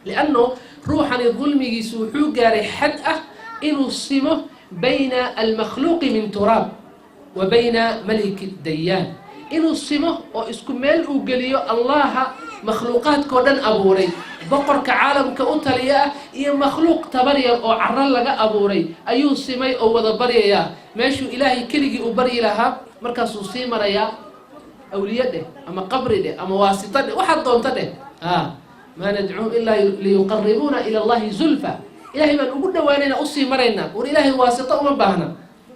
lianno ruuxani dulmigiisu wuxuu gaaray xad ah inuu simo bayna almakhluuqi min turaab wa bayna maliki dayaan inuu simo oo isku meel uu geliyo allaha makhluuqaadkao dhan abuuray boqorka caalamka u taliya ah iyo makhluuq tabaryar oo caro laga abuuray ayuu simay oo wada baryayaa meeshuu ilaahay keligii u baryi lahaa markaasuu sii marayaa awliye dheh ama qabri dheh ama waasito dheh waxaad doonto dheh maa nadcuuhum ilaa liyuqaribuuna ila allahi zulfa ilaahay baan ugu dhawaanayna usii maraynaa war ilaahay waasito uma baahna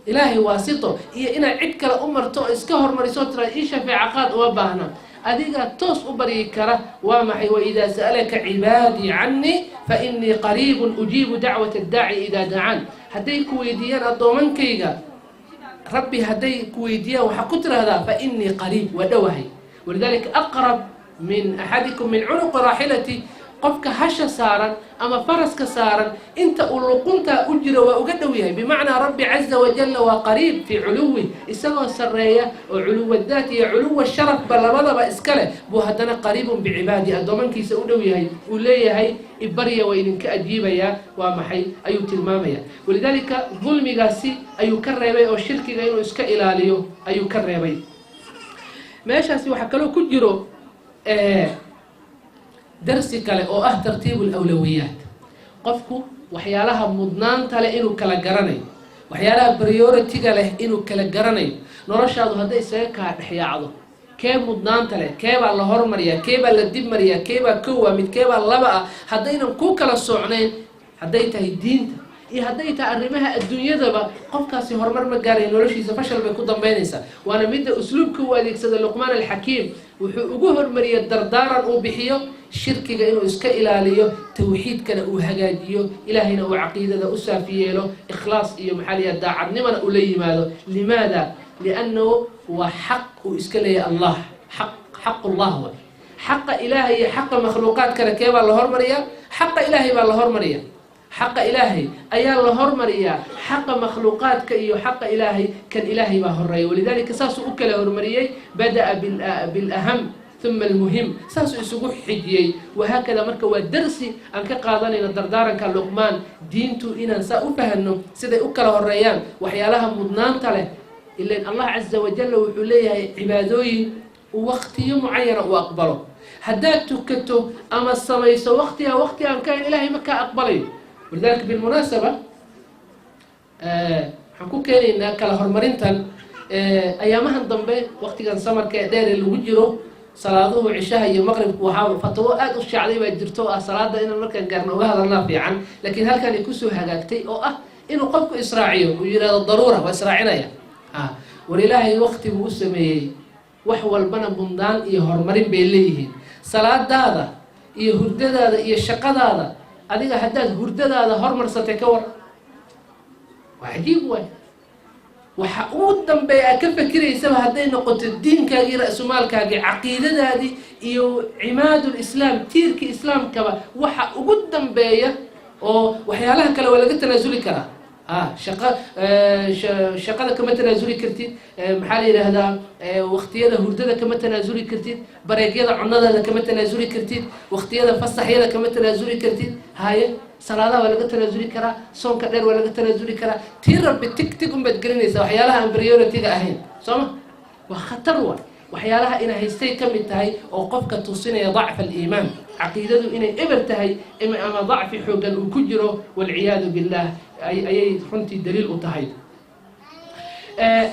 ilaahay waasito iyo inaad cid kale u marto oo iska hormariso tira ii shafeeca qaad uma baahna adiga toos u baryi kara waa maxay waidaa sa'alaka cibaadii cannii fainii qariibun ujiibu dacwata addaaci idaa dacaan hadday ku weydiiyaan addoomankayga rabbi hadday ku weydiiyaan waxaa ku tirahdaa fainii qariib waa dhowahay walidaalika aqrab min axadikum min cunuqi raaxilati qofka hasha saaran ama faraska saaran inta uu luquntaa u jiro waa uga dhow yahay bimacnaa rabbi caza wajalla waa qariib fii culuwi isagoo sarreeya oo culuwa daat iyo culuwa sharafba labadaba iska leh buu haddana qariibun bicibaadi addoomankiisa u dhow yahay uu leeyahay ibarya waa idinka ajiibayaa waa maxay ayuu tilmaamaya walidaalika dulmigaasi ayuu ka reebay oo shirkiga inuu iska ilaaliyo ayuu ka reebay meeshaasi waxaa kaloo ku jiro darsi kale oo ah tartiibu alawlawiyaat qofku waxyaalaha mudnaanta leh inuu kala garanayo waxyaalaha priority-ga leh inuu kala garanayo noloshaadu hadday isaga kaa dhexyaacdo kee mudnaanta leh keebaa la hormariyaa keebaa la dib mariyaa keebaa kowa mid keebaa laba ah haddaynan ku kala socnayn hadday tahay diinta iyo hadday tahay arrimaha adduunyadaba qofkaasi horumar ma gaaraya noloshiisa fashal bay ku dambaynaysaa waana midda usluubka u adeegsada luqmaan alxakiim wuxuu ugu hormariyay dardaaran uu bixiyo shirkiga inuu iska ilaaliyo tawxiidkana uu hagaajiyo ilaahayna uu caqiidada u saafi yeelo ikhlaas iyo maxaa la yidhaha daacadnimana uu la yimaado limaada liannahu waa xaq uu iska leeyahay allah xaqullah wa xaqa ilaahay iyo xaqa makhluuqaadkana keebaa la hormariyaa xaqa ilaahay baa la hormariyaa xaqa ilaahay ayaa la hormariyaa xaqa makhluuqaadka iyo xaqa ilaahay kan ilaahay baa horeeya walidaalika saasuu u kala hormariyey bada'a bilaham uma almuhim saasuu isugu xijiyey wahaakada marka waa darsi aan ka qaadanayno dardaaranka luqmaan diintu inaan saa u fahanno siday u kala horeeyaan waxyaalaha mudnaanta leh ilan allah caza wajalla wuxuu leeyahay cibaadooyin waqtiyo mucayana uu aqbalo haddaad tukato ama samayso waqti aan kahayn ilaahay ma kaa aqbalayo walidaalika bilmunaasaba waxaan ku keenaynaa kala horumarintan ayaamahan dambe waqtigan samarka ee dheer ee lagu jiro salaaduhu cishaha iyo maqribku waxaa fatwo aad u shaacday baa jirto ah salaada inaan markaan gaarna uga hadalnaa fiican laakiin halkan ay kusoo hagaagtay oo ah إنه قفك إسراعيه ويرى الضرورة وإسراعنا ولله وقت بوسمي وحول بنا بندان يهرمرين بيليه صلاة هذا يهرد هذا يشقد هذا هذا حداد هرد هذا هرمر ستكور وعجيب وين وحقود دنبي كفكر يسوي هذين نقطة الدين كاجي رأس مال كاجي عقيدة هذه يو عماد الإسلام تيرك إسلام كبا وحقود دنبي أو وحيالها كلا ولا قلت نزولي كلا شقة كما تنازلي كرتين محالي هذا واختيار هردة كما تنازلي كرتين بريقيا عنده كما تنازلي كرتين واختيار فصحيا كما تنازلي كرتين هاي صلاة ولا قلت تنازلي كرا صوم كدر ولا قلت تنازلي كرا تيرب بتكتكم بتقرني سوا حيالها امبريورتي أهين سما وخطروا وحيالها إن هيستي كم التهي أو قفك توصينا ضعف الإيمان عقيدته إن إبرتهي أما ضعف حوجا وكجره والعياذ بالله أي حنتي دليل أتهي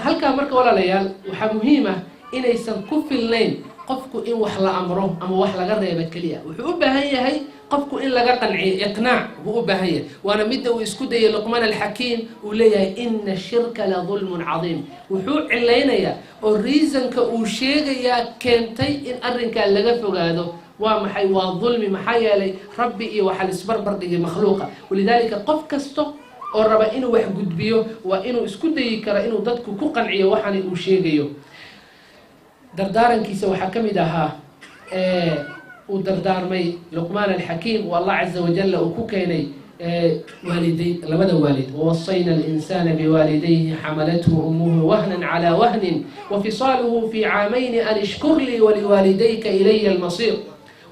هل كان مركب ولا ليال وحمهمة إن يسن كف الليل قفكو إن وحلا أمره أما وحلا غير بكلية وحبها هي قفكو إن لقى قنعي إقناع وحبها هي وأنا مدة ويسكد يا لقمان الحكيم وليا إن الشرك لظلم عظيم وحوع علينا يا الريزن كأوشيغ يا كنتي إن أرنك لقى فقاده ومحي وظلم محيا لي ربي وحل سبربر دي مخلوقة ولذلك قف كستو الربا إنه وحجود بيو وإنه اسكد يكرا إنه ضدك كقنعي وحني أوشيغيو دردارن كيسا وحكمي دها ودردار مي لقمان الحكيم والله عز وجل وكوكيني والدي لماذا والد ووصينا الإنسان بوالديه حملته أمه وهنا على وهن وفصاله في عامين أن اشكر لي ولوالديك إلي المصير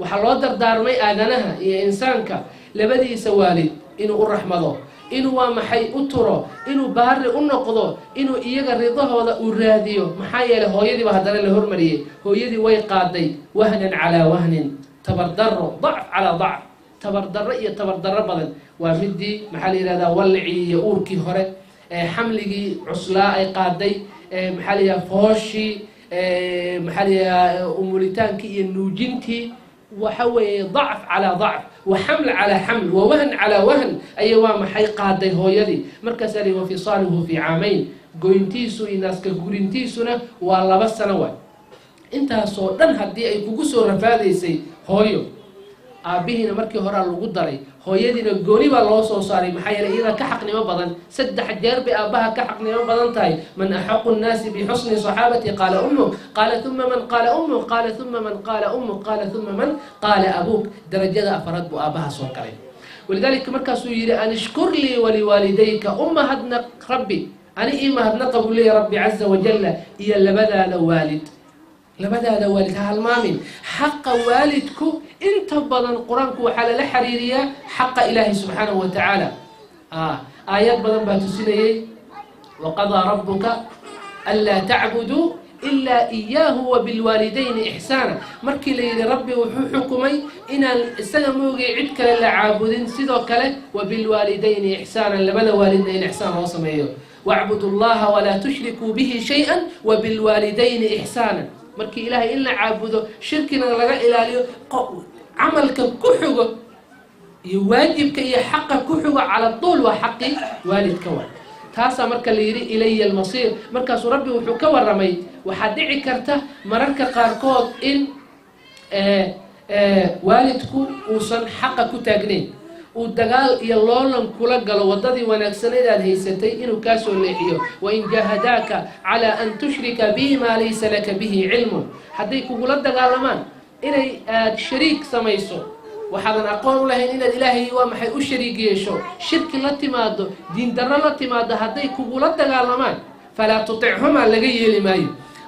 وحلوات دردار مي آدنها يا إنسانك لبدي سوالد إنه الرحمة إنه محي أترى إنه بار النقضة إنه إيجا رضاه وذا أراديو محيا له يدي وهذا له هرمريه هو يدي ويقاضي وهنا على وهن تبردر ضعف على ضعف تبردر تبردر بدن ومدي محلي هذا ولعي يوركي هره حملي عسلاء قاضي محلي فوشي محلي أموريتانكي النوجنتي وحوي ضعف على ضعف وحمل على حمل ووهن على وهن أيوة محي قاضي هو يدي مركز لي وفصاله في عامين قوينتيسو إناس كقورينتيسونا والله بس سنوات انتهى صورن هدي أي كوكسو رفاديسي هويو أبيهنا مركي هرا الغدري هو يدينا قوني بالله صاري محيا إذا كحقني ما بدن سد حجار بأباها كحقني ما بدن تاي من أحق الناس بحسن صحابتي قال أمه قال ثم من قال أمه قال ثم من قال أمه قال ثم من قال أبوك درجة أفراد بأباها صوكري ولذلك مركز يري أن اشكر لي ولوالديك هدنا ربي أنا إما هدنا قبول لي ربي عز وجل إيا لبدا والد لبدا والد هالمامين حق والدك انت بدن قرانك وحلال حريرية حق إلهي سبحانه وتعالى آيات بدن باتسيني وقضى ربك ألا تعبدوا إلا إياه وبالوالدين إحسانا مركي لي ربي وحكمي إن السلموغي عدك للعابدين سيدوك له وبالوالدين إحسانا لبدا والدين إحسانا وصميه واعبدوا الله ولا تشركوا به شيئا وبالوالدين إحسانا markii ilaahay in la caabudo shirkina laga ilaaliyo amalka ku xigo iyo waajibka iyo xaqa ku xigo ala tool wa xaqi waalidka wa taasa marka la yiri ilayya al-masir markaas rabbi wuxuu ka waramay waxa dhici karta mararka qaarkood in waalidku uusan xaqa ku taagnayn ودجال يلولن كل جل وضدي ونكسني ذا هيستي إنه كاسو لحيه وإن جاهداك على أن تشرك به ما ليس لك به علم حتى يقول الدجال مان إنه شريك سميسو وحنا أقول له إن الإله ومحي أشريك يشو شرك لا تماد دين درا لا تماد حتى يقول الدجال مان فلا تطعهما لجي لماي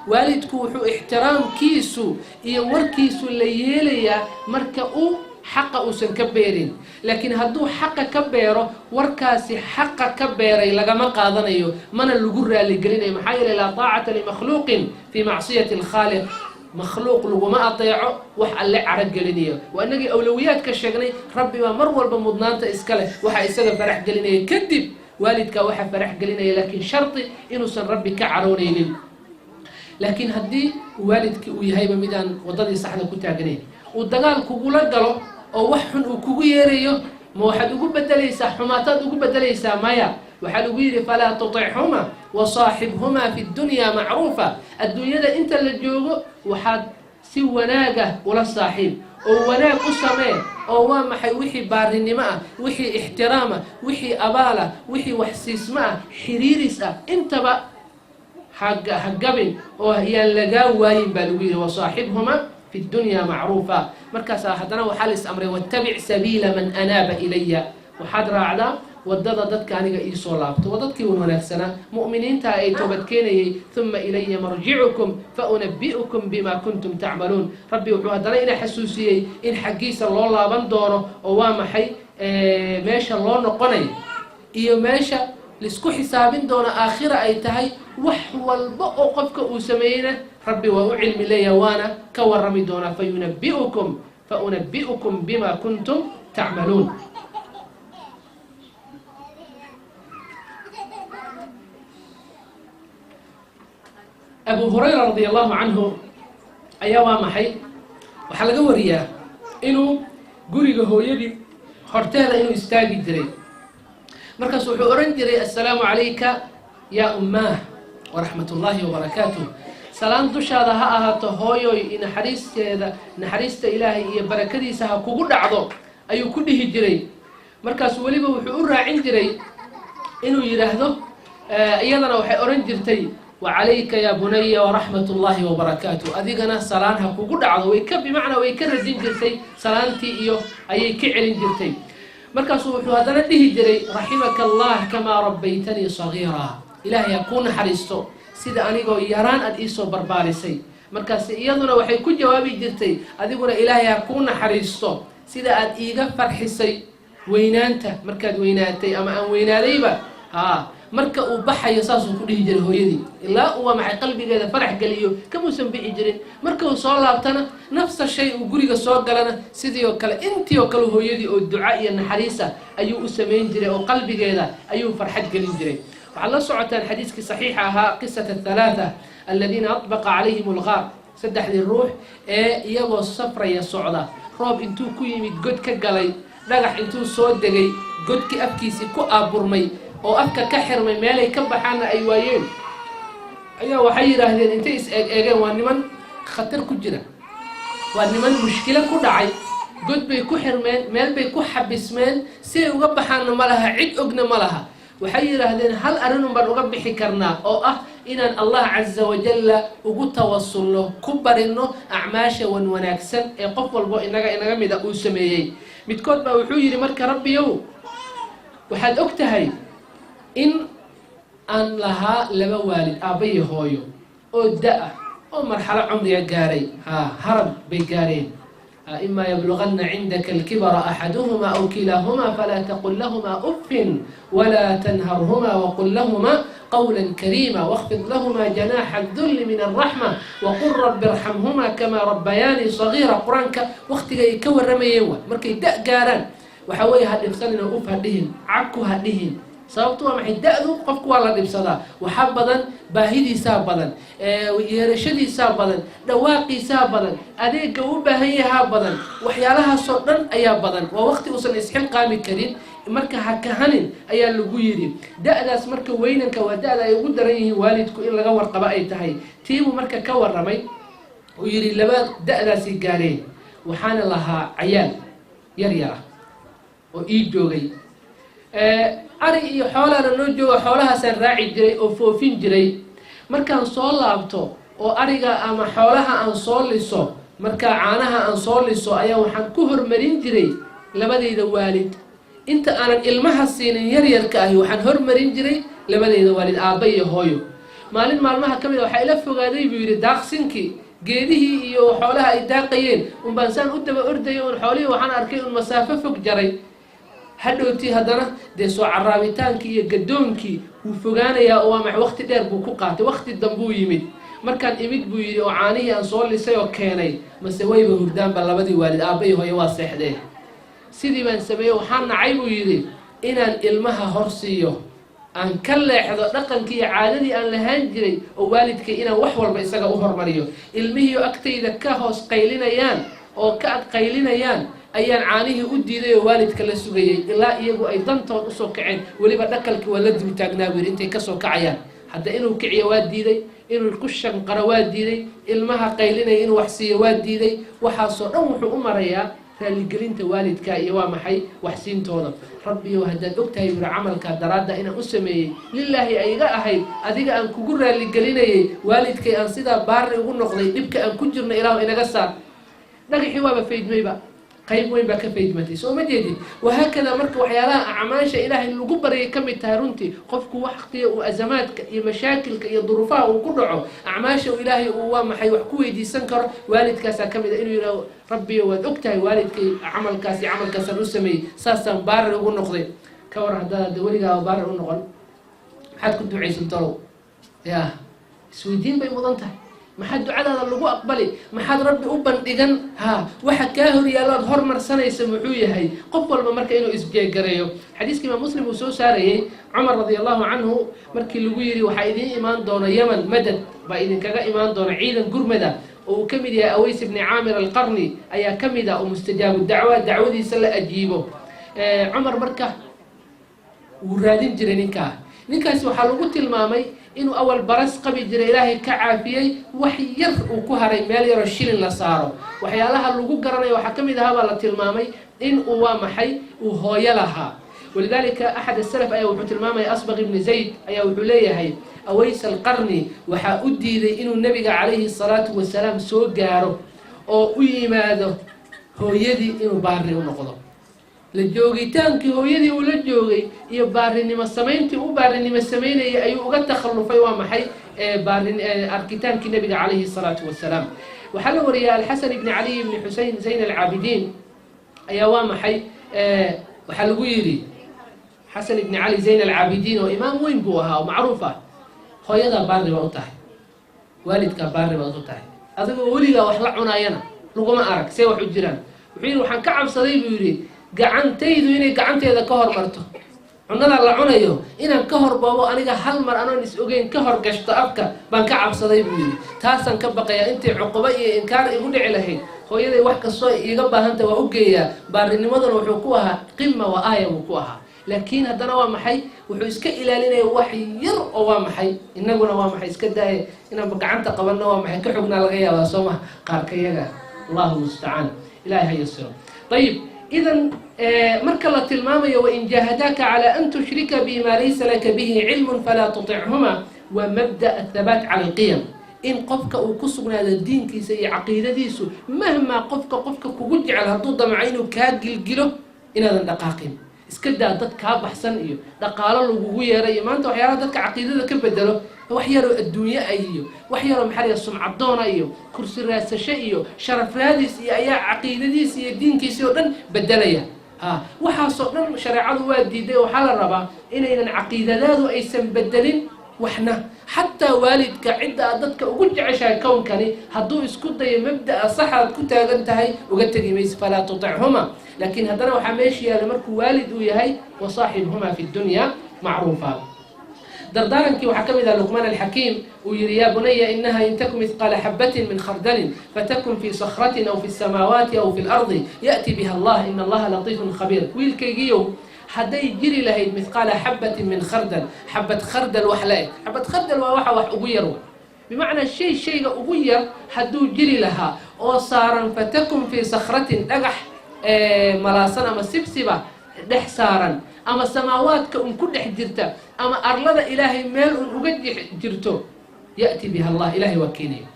والدك وحو احترام كيسو يور كيسو الليلية مركأو حق أوسن كبيرين لكن هدو حق كبيره وركاسي حق كبيري لقما قاضنيو من اللقرة اللي قلنا محايل لا طاعة لمخلوق في معصية الخالق مخلوق لقما أطيعه وح اللي عرق قلنيه وأنك أولويات كالشغني ربي ومرور بمضنانة إسكاله وحا إساق فرح قلنيه كذب والدك وحا فرح قلنيه لكن شرطي إنو سن ربي كعرونين لكن هدي والدك ويهيب ميدان وضدي صحنا كنت عقنين والدقال كقولا قالوا أو وحن وكوجيريو ما واحد يقول بدليسا حماتات يقول بدليسا مايا وحلوير فلا تطعهما وصاحبهما في الدنيا معروفة الدنيا ده انت اللي جوجو وحد سي وناقة ولا صاحب وناق أسماء أو ما حي وحي بارنماء وحي احترامه وحي أباله وحي وحسيس ما حريرسة انت بقى حقبين وهي اللقاء واين بالوير وصاحبهما في الدنيا معروفة مركز حدنا وحالس أمري واتبع سبيل من أناب إلي وحضر أعلى ودد ضدك أنا إيسو لابت وضدك ونفسنا مؤمنين تاي توبتكيني ثم إلي مرجعكم فأنبئكم بما كنتم تعملون ربي وحدنا إلى حسوسي إن حقيس الله بندونه وما حي ماشى الله نقني إيو ماشى لسكو حسابين دون آخرة أي تهي وحو البقو قفك أسمينا ربي وأعلم لي وانا كورمي دونا فأنبئكم بما كنتم تعملون أبو هريرة رضي الله عنه أيوة محي وحلقة ورياه إنه قريقه هو يدي خرتها إنه يستاقي جري مركز وحورن جري السلام عليك يا أماه ورحمة الله وبركاته سلام تشهد ها تهويو إن حريست إلهي بركتي سها كوكو دعضو أيو كله جري مركز وليبه وحور عن جري إنه يرهدو أيضا وحورن جرتي وعليك يا بني ورحمة الله وبركاته أذيقنا سلامها كوكو دعضو ويكب بمعنى ويكرجين جرتي سلامتي إيو أي كعلين جرتي مركز وحو هذا نديه جري رحمك الله كما ربيتني صغيرا إلهي يكون حريستو سيدا أنيقو يران أدئيسو برباريسي مركز إيضنا وحي كو جوابي جرتي أذيقنا إلهي يكون حريستو سيدا أدئيقا فرحيسي وينانتا مركز وينانتي أما أن ويناليبا marka uu baxayo saas uu ku dhihi jiray hooyadii ilaa uu maxay qalbigeeda farax galiyo kama san bixi jirin marka uu soo laabtana nafsa shay uu guriga soo galana sidii oo kale intii oo kale hooyadii oo duca iyo naxariisa ayuu u sameyn jiray oo qalbigeeda ayuu farxad galin jiray waxa la socotaan xadiiskii saxiixa ahaa qisata thalatha alladina atbaqa alayhim alghar saddexdii ruux ee iyagoo safraya socda roob intuu ku yimid god ka galay dhagax intuu soo degay godkii afkiisii ku aaburmay oo afka ka xirmay meel ay ka baxaan ay waayeen ayaa waxay yiraahdeen intay is eegeen waa niman khatar ku jira waa niman mushkilo ku dhacay god bay ku xirmeen meel bay ku xabismeen si ay uga baxaan ma laha cid ogna ma laha waxay yiraahdeen hal arin baan uga bixi karnaa oo ah inaan Allah azza wa jalla ugu tawassulno ku barino acmaasha wanaagsan ee qof walba inaga mid ah uu sameeyay midkood baa wuxuu yiri marka rabbiyow waxaad ogtahay إن أن لها لما والد أبي هويو أو داء أو مرحلة عمري قاري هرب بقارين إما يبلغن عندك الكبر أحدهما أو كلاهما فلا تقل لهما أف ولا تنهرهما وقل لهما قولا كريما واخفض لهما جناح الذل من الرحمة وقل رب ارحمهما كما ربياني صغيرا قرانك وقت يكور رميوا مركي داء قاران وحوي هالإفصالنا أف هدهن عكو هدهن sababtu waa maxay da'du qofku waa la dhibsadaa waxa badan baahidiisa badan yeerashadiisa badan dhawaaqiisa badan adeega u baahan yahay badan waxyaalaha soo dhan ayaa badan waa waqti uusan isxil qaami karin marka hakahanin ayaa lagu yiri da'daas marka weynanka waa da'da ay ugu daran yihiin waalidku in laga warqabo ay tahay tiibu marka ka waramay oo yiri laba da'daasi gaareen waxaana lahaa cayaal yar yar oo ii joogay ari iyo xoolaha noo jooga xoolahaasaan raaci jiray oo foofin jiray markaan soo laabto oo ariga ama xoolaha aan soo liso marka caanaha aan soo liso ayaa waxaan ku hormarin jiray labadayda waalid inta aanan ilmaha siinin yaryarka ahi waxaan hormarin jiray labadayda waalid aabba iyo hooyo maalin maalmaha ka mid waxaa ila fogaaday buu yidhi daaqsinkii geedihii iyo xoolaha ay daaqayeen unbaan saan u daba ordayay un xoolihii waxaan arkay un masaafo fog jaray hadhowtii haddana dee soo caraabitaankii iyo gadoonkii wuu fogaanayaa oo waa waqti dheer buu ku qaatay waqti dambuu yimid markaan imid buu yidhi oo caanihii aan soo lisay oo keenay mase wayba hurdaanba labadii waalid aabba iyo hooyo waa seexdeen sidii baan sameeyey waxaan nacay buu yidhi inaan ilmaha hor siiyo aan ka leexdo dhaqankii iyo caadadii aan lahaan jiray oo waalidkay inaan wax walba isaga u hormariyo ilmihii agtayda ka hoos qaylinayaan oo ka ag qaylinayaan ayaan caanihii u diiday oo waalidka la sugayay ilaa iyagu ay dantood usoo kaceen weliba dhakalkii waa la dul taagnaa buu yidhi intay kasoo kacayaan hadda inuu kiciyo waa diiday inuu ku shanqaro waa diiday ilmaha qaylinaya inuu wax siiyo waa diiday waxaasoo dhan wuxuu u marayaa raaligelinta waalidka iyo waa maxay waxsiintooda rabbiyow haddaad ogtahay buri camalkaa daraadda inaan u sameeyey lilaahi ay iga ahayd adiga aan kugu raaligelinayay waalidkay aan sidaa baari ugu noqday dhibka aan ku jirno ilaahu inaga saar dhagaxii waaba faydmayba qayb weyn baa ka faydmatay soo ma jeedid wahaakada marka waxyaalaha acmaasha ilaahay lagu baryay ka mid tahay runtii qofku waqtiga uu azamaadka iyo mashaakilka iyo duruufaha uu ku dhaco acmaasha ilaahay uu waa maxay wax ku weydiisan karo waalidkaasaa ka mid a inuu yidhahdo rabbiyo waad ogtahay waalidkay camalkaas iyo camalkaasaan u sameeyey saasaan baari ugu noqday ka war haddaad weligaaba baari u noqon maxaad ku ducaysan talow ya isweydiin bay mudan tahay maxaad ducadaada lagu aqbali maxaad rabbi u bandhigan waxa kaa horyaalood hormarsanaysa muxuu yahay qof walba marka inuu isjeegareeyo xadiiska imaam muslim uu soo saarayay cumar radiallahu canhu markii lagu yidhi waxaa idiin imaan doona yaman madad baa idinkaga imaan doona ciidan gurmada oo uu ka mid yahay aways ibni caamir alqarni ayaa ka mid ah oo mustajaabu dacwa dacwadiisa la ajiibo cumar marka wuu raadin jiray ninkaasi waxaa lagu tilmaamay inuu awal baras qabi jiray ilaahay ka caafiyey wax yar uu ku haray meel yaroo shilin la saaro waxyaalaha lagu garanayo waxaa ka mid ahaa baa la tilmaamay in uu waa maxay uu hooyo lahaa walidaalika axad asalaf ayaa wuxuu tilmaamaya asbaq ibni zayd ayaa wuxuu leeyahay aways alqarni waxaa u diiday inuu nebiga calayhi salaatu wasalaam soo gaaro oo u yimaado hooyadii inuu baari u noqdo la joogitaankii hooyadii uu la joogay iyo baarinimo samayntii u baarinimo samaynayay ayuu uga takhallufay waa maxay arkitaankii nebiga calayhi salaatu wasalaam waxaa la wariyay alxasan ibni caliy ibni xusein zayn alcaabidiin ayaa waa maxay waxaa lagu yidhi xasan ibni cali zayn alcaabidiin oo imaam weyn buu ahaa oo macruuf ah hooyadaa baari baad u tahay waalidkaa baari baad u tahay adigoo weligaa wax la cunaayana laguma arag see wax u jiraan wuxuu yidhi waxaan ka cabsaday buu yidhi gacantaydu inay gacanteeda ka hormarto cunada la cunayo inaan ka horboobo aniga hal mar anoon is ogeyn ka hor gashto afka baan ka cabsaday buu yidhi taasaan ka baqayaa intay cuqubo iyo inkaar igu dhici lahayd hooyaday wax kastoo iiga baahanta waa u geeyaa baarinimaduna wuxuu ku ahaa qima wa aaya buu ku ahaa laakiin haddana waa maxay wuxuu iska ilaalinaya wax yar oo waa maxay inaguna waa maxay iska daaya inaanba gacanta qabanno waa maxay ka xognaa laga yaabaa soo maha qaarka yaga allahu mustacaan ilahay ha yasiro ayib idan marka la tilmaamayo wain jahadaaka calى an tushrika bi ma laysa laka bihi cilm falaa tuطichuma wa mabda athabaat cala alqiyam in qofka uu ku sugnaado diinkiisa iyo caqiidadiisu mahmaa qofka kugu jecel hadduu damco inuu kaa gilgilo inaadan dhaqaaqin iska daa dad kaa baxsan iyo dhaqaalo lagugu yeeray iyo maanta waxyaalaha dadka caqiidada ka bedelo wax yaroo adduunye ah iyo wax yaroo maxaa sumcadoona iyo kursi raasasho iyo sharaf raadis iyo ayaa caqiidadiisa iyo diinkiisii oo dhan bedelaya waxaasoo dhan shareecadu waa diiday waxaa la rabaa inaynan caqiidadaadu aysan bedelin waxna xataa waalidka cidda aad dadka ugu jeceshahay kownkani hadduu isku dayo mabda'a saxaad ku taagan tahay uga tegi mayse falaa tuطichuma laakiin haddana waxaa meesha yaala markuu waalid uu yahay wasaaxibhumaa fi dunya macruufa dardaarankii waxaa ka mid ah luqmaan alxakiim uu yihi yaa bunaya inaha in taku mihqaala xabatin min khardalin fatakun fi sakratin aw fi samaawaati aw fi lardi ya'ti biha allah ina allaha latiifun khabiir wiilkaygiiyow hadday jiri lahayd mihqaala xabatin min khardal xabad khardal wax la eg xabad khardal waa waxa wax ugu yar bimacnaa shayga ugu yar hadduu jiri lahaa oo saaran fatakun fi sakratin dhagax malaasan ama sibsiba dhex saaran ama samaawaadka un ku dhex jirta ama arlada ilaahay meel un uga jirto ya'ti biha allah ilaahay waa keenaya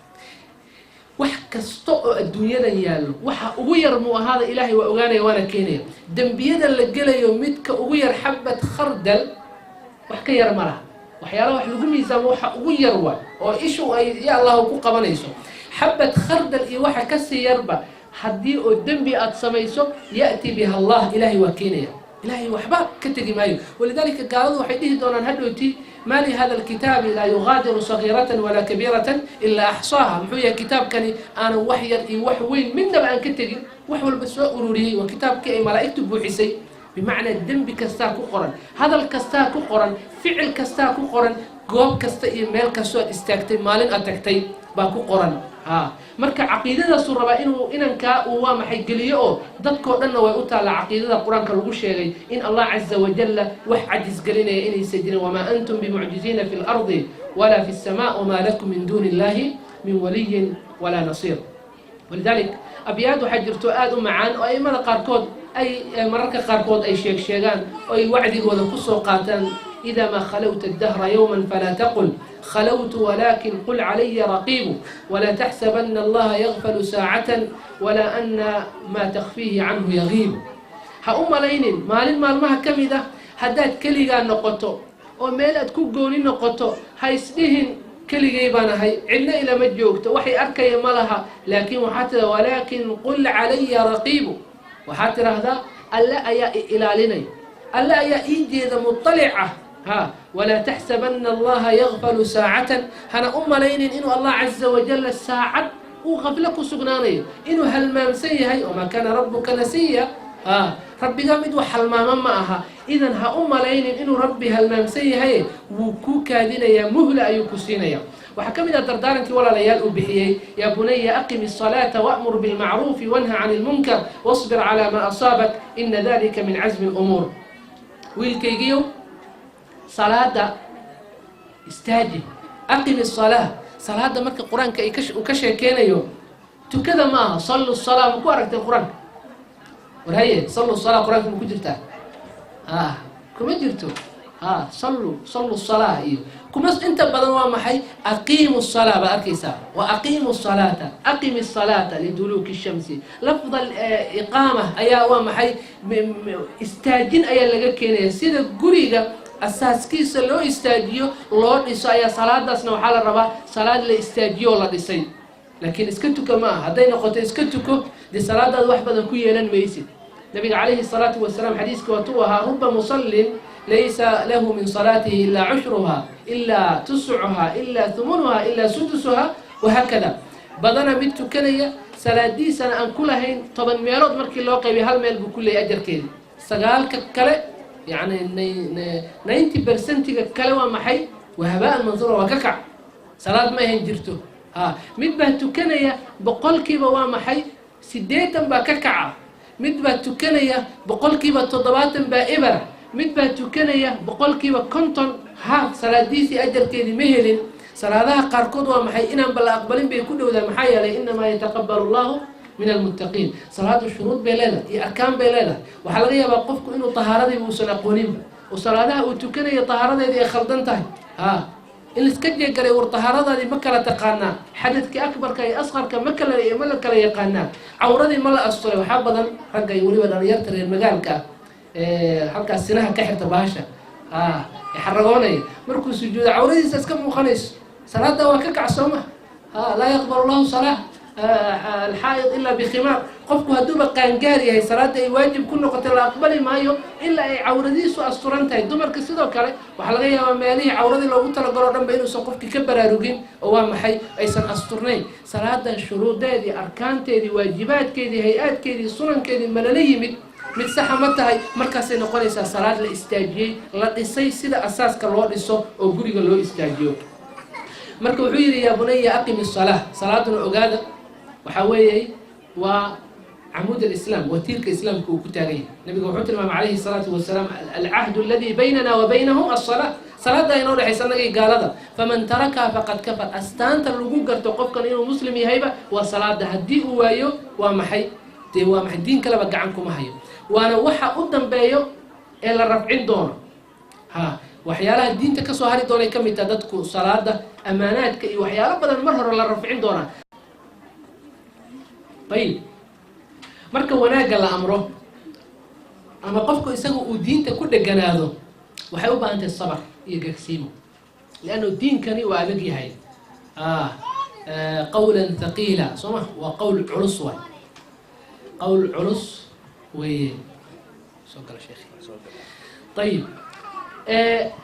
wax kasta oo adduunyadan yaallo waxa ugu yar muu ahaada ilaahay waa ogaanaya waana keenaya dembiyada la gelayo midka ugu yar xabad khardal wax ka yar ma laha waxyaalaha wax lagu miisaamo waxa ugu yar waa oo ishu ay ya allahu ku qabanayso xabad khardal iyo waxa kasii yarba haddii oo dembi aad samayso ya'ti biha allah ilaahay waa keenaya ilaahay waxba ka tegi maayo walidaalika gaaladu waxay dhihi doonaan hadhowti ma lihada alkitaabi laa yugaadiru sagiiratan walaa kabiiratan ilaa axsaaha muxuu yahay kitaabkani aanan wax yar iyo wax weyn midnaba aan ka tegin wax walba soo ururiyey waa kitaabkii ay malaa'igtu buuxisay بمعنى الذنب كستا كقرن هذا الكستا كقرن فعل كستا كقرن قوب كستا إيميل كستا استاكتي مالين أتكتي باكو قرن marka caqiidadaas uu rabaa inanka uu waa maxay geliyo dadkoo dhanna way u taala caqiidada quraanka lagu sheegay in Allah azza wa jalla wax ajiz galinaya inay sajidin wama antum bimu'jizina fil ardi wala fis samaa wama lakum min dunillahi min waliyyin wala nasir ولذلك أبيات حجرتو آد معان أي مرة قاركود أي مرة قاركود أي شيغان أي وعد ولا قصو قاتان إذا ما خلوت الدهر يوما فلا تقل خلوت ولكن قل علي رقيب ولا تحسبن الله يغفل ساعة ولا أن ما تخفيه عنه يغيب هأم لين مال ما كمدة هدات كليغا نقطو وميلات كوغوني نقطو هايسدهن كليغي بانا هاي عنا إلى مجوكتو وحي أركي مالها لكن وحتى ولكن قل علي رقيب وحتى هذا ألا أيا إلى لني ألا أيا إيدي مطلعة ولا تحسبن الله يغفل ساعة هنا لين إنه الله عز وجل الساعة وغفلك سجناني إنه هل ما مسيه وما كان ربك نسيا ربي قامد وحل ما معها إذن لين إنه ربي هل ما مسيه وكوكا دينا يا مهلة يكسينا يا وحكم إذا تردارنك ولا ليال بحيي يا بني أقم الصلاة وأمر بالمعروف وانهى عن المنكر واصبر على ما أصابك إن ذلك من عزم الأمور ويلكيجيو صلاة استاجي أقم الصلاة صلاة مرك القرآن وكشة كينا يوم تكذا ما صلوا الصلاة مكوارك القرآن وهي صلوا الصلاة قرآن كم كجرتها كم جرتوا صلوا الصلاة كم أنت بدنوا محي أقيموا الصلاة بأركيسا وأقيموا الصلاة أقم الصلاة لدلوك الشمس لفظ الإقامة أيا ومحي استاجين أيا لقى كينا سيد قريقة أساسكيس لو استاجيو لو نسايا صلاة داسنا وحال الربا صلاة لاستاجيو لا دسي لكن اسكتو كما هدينا قلت اسكتوكو دي صلاة دا واحد بدن كو يلان ميسي النبي عليه الصلاة والسلام حديث كوتوها رب مصل ليس له من صلاته إلا عشرها إلا تسعها إلا ثمنها إلا سدسها وهكذا بدنا ميتو كنيا صلاة دي سنة أن كلهين طبعا ميلود مركي لو قيبي هالميل بكل أجر كيدي سقال ككله يعني 90% كلوا محي وهباء المنظورة وككع صلاة ما هنجرته مدبه تكنيا بقول كيبا ومحي سديتا بككع مدبه تكنيا بقول كيبا تضباتا بإبرة مدبه تكنيا بقول كيبا كنتم صلاة ديسي أجر كيدي مهلين صلاة قاركود ومحي إنهم بلا أقبلين بيكونوا ذا محايا إنما يتقبل الله من المتقين صلاة الشروط بليلة أركان بليلة وحلقيا بقفكم إنه طهارة بوصل قولين وصلاة وتكنيا طهارة دي خلدنتها اللي سكجي قري ورطهارة دي مكلا تقانا حدث أكبر كي أصغر كمكلا يملك لا يقانا عوردي ملا أسطوري وحابدا حقا يولي ولا يرتري المقال كا حقا السنة كحر تباشا يحرقوني مركو سجود عوردي ساسكم مخنس صلاة وكك عصومة لا يقبل الله صلاة الحائض إلا بخمار قفكو هدوبا قانقاري هي صلاة واجب كل قتل أقبل مايو إلا عوردي سو أسطورنتها دمر كسيدو كالي وحلقيا وماليه عوردي لو قلت لقرار دم بينو سوقفك كبر أروقين ومحي أيسان أسطورنين صلاة شروط دي أركان دي واجبات كيدي هيئات كيدي سنن كيدي ملالية متسحة متهي مركزي نقوليسا صلاة الاستاجي لديسي سيدا أساس كالوار ديسو وقريق اللو استاجيو مركو حيري يا بني أقم الصلاة صلاة العقادة وحويي وعمود الإسلام وتيرك الإسلام كتاريه نبي محمد عليه الصلاة والسلام العهد الذي بيننا وبينهم الصلاة صلاة ينور حسنا قال هذا فمن تركها فقد كفر أستانت اللقوق توقف كان إنه مسلم يهيبة وصلاة هدي وايو ومحي دين كلا بقى عنكم هايو وأنا وحى قدام بايو إلا رفعين دون وحيالها الدين تكسو هاري دوني كم يتددكو صلاة أمانات وحيالها بدل مرهر إلا رفعين دونها طيب marka wanaaga la amro ama qofku isagu uu diinta ku dhaganaado waxay u baahan tahay sabr iyo gagsiimo laano diinkani waa adag yahay qawlan thaqila soma wa qawl ulus wa qawl ulus way soo kala sheekhi طيب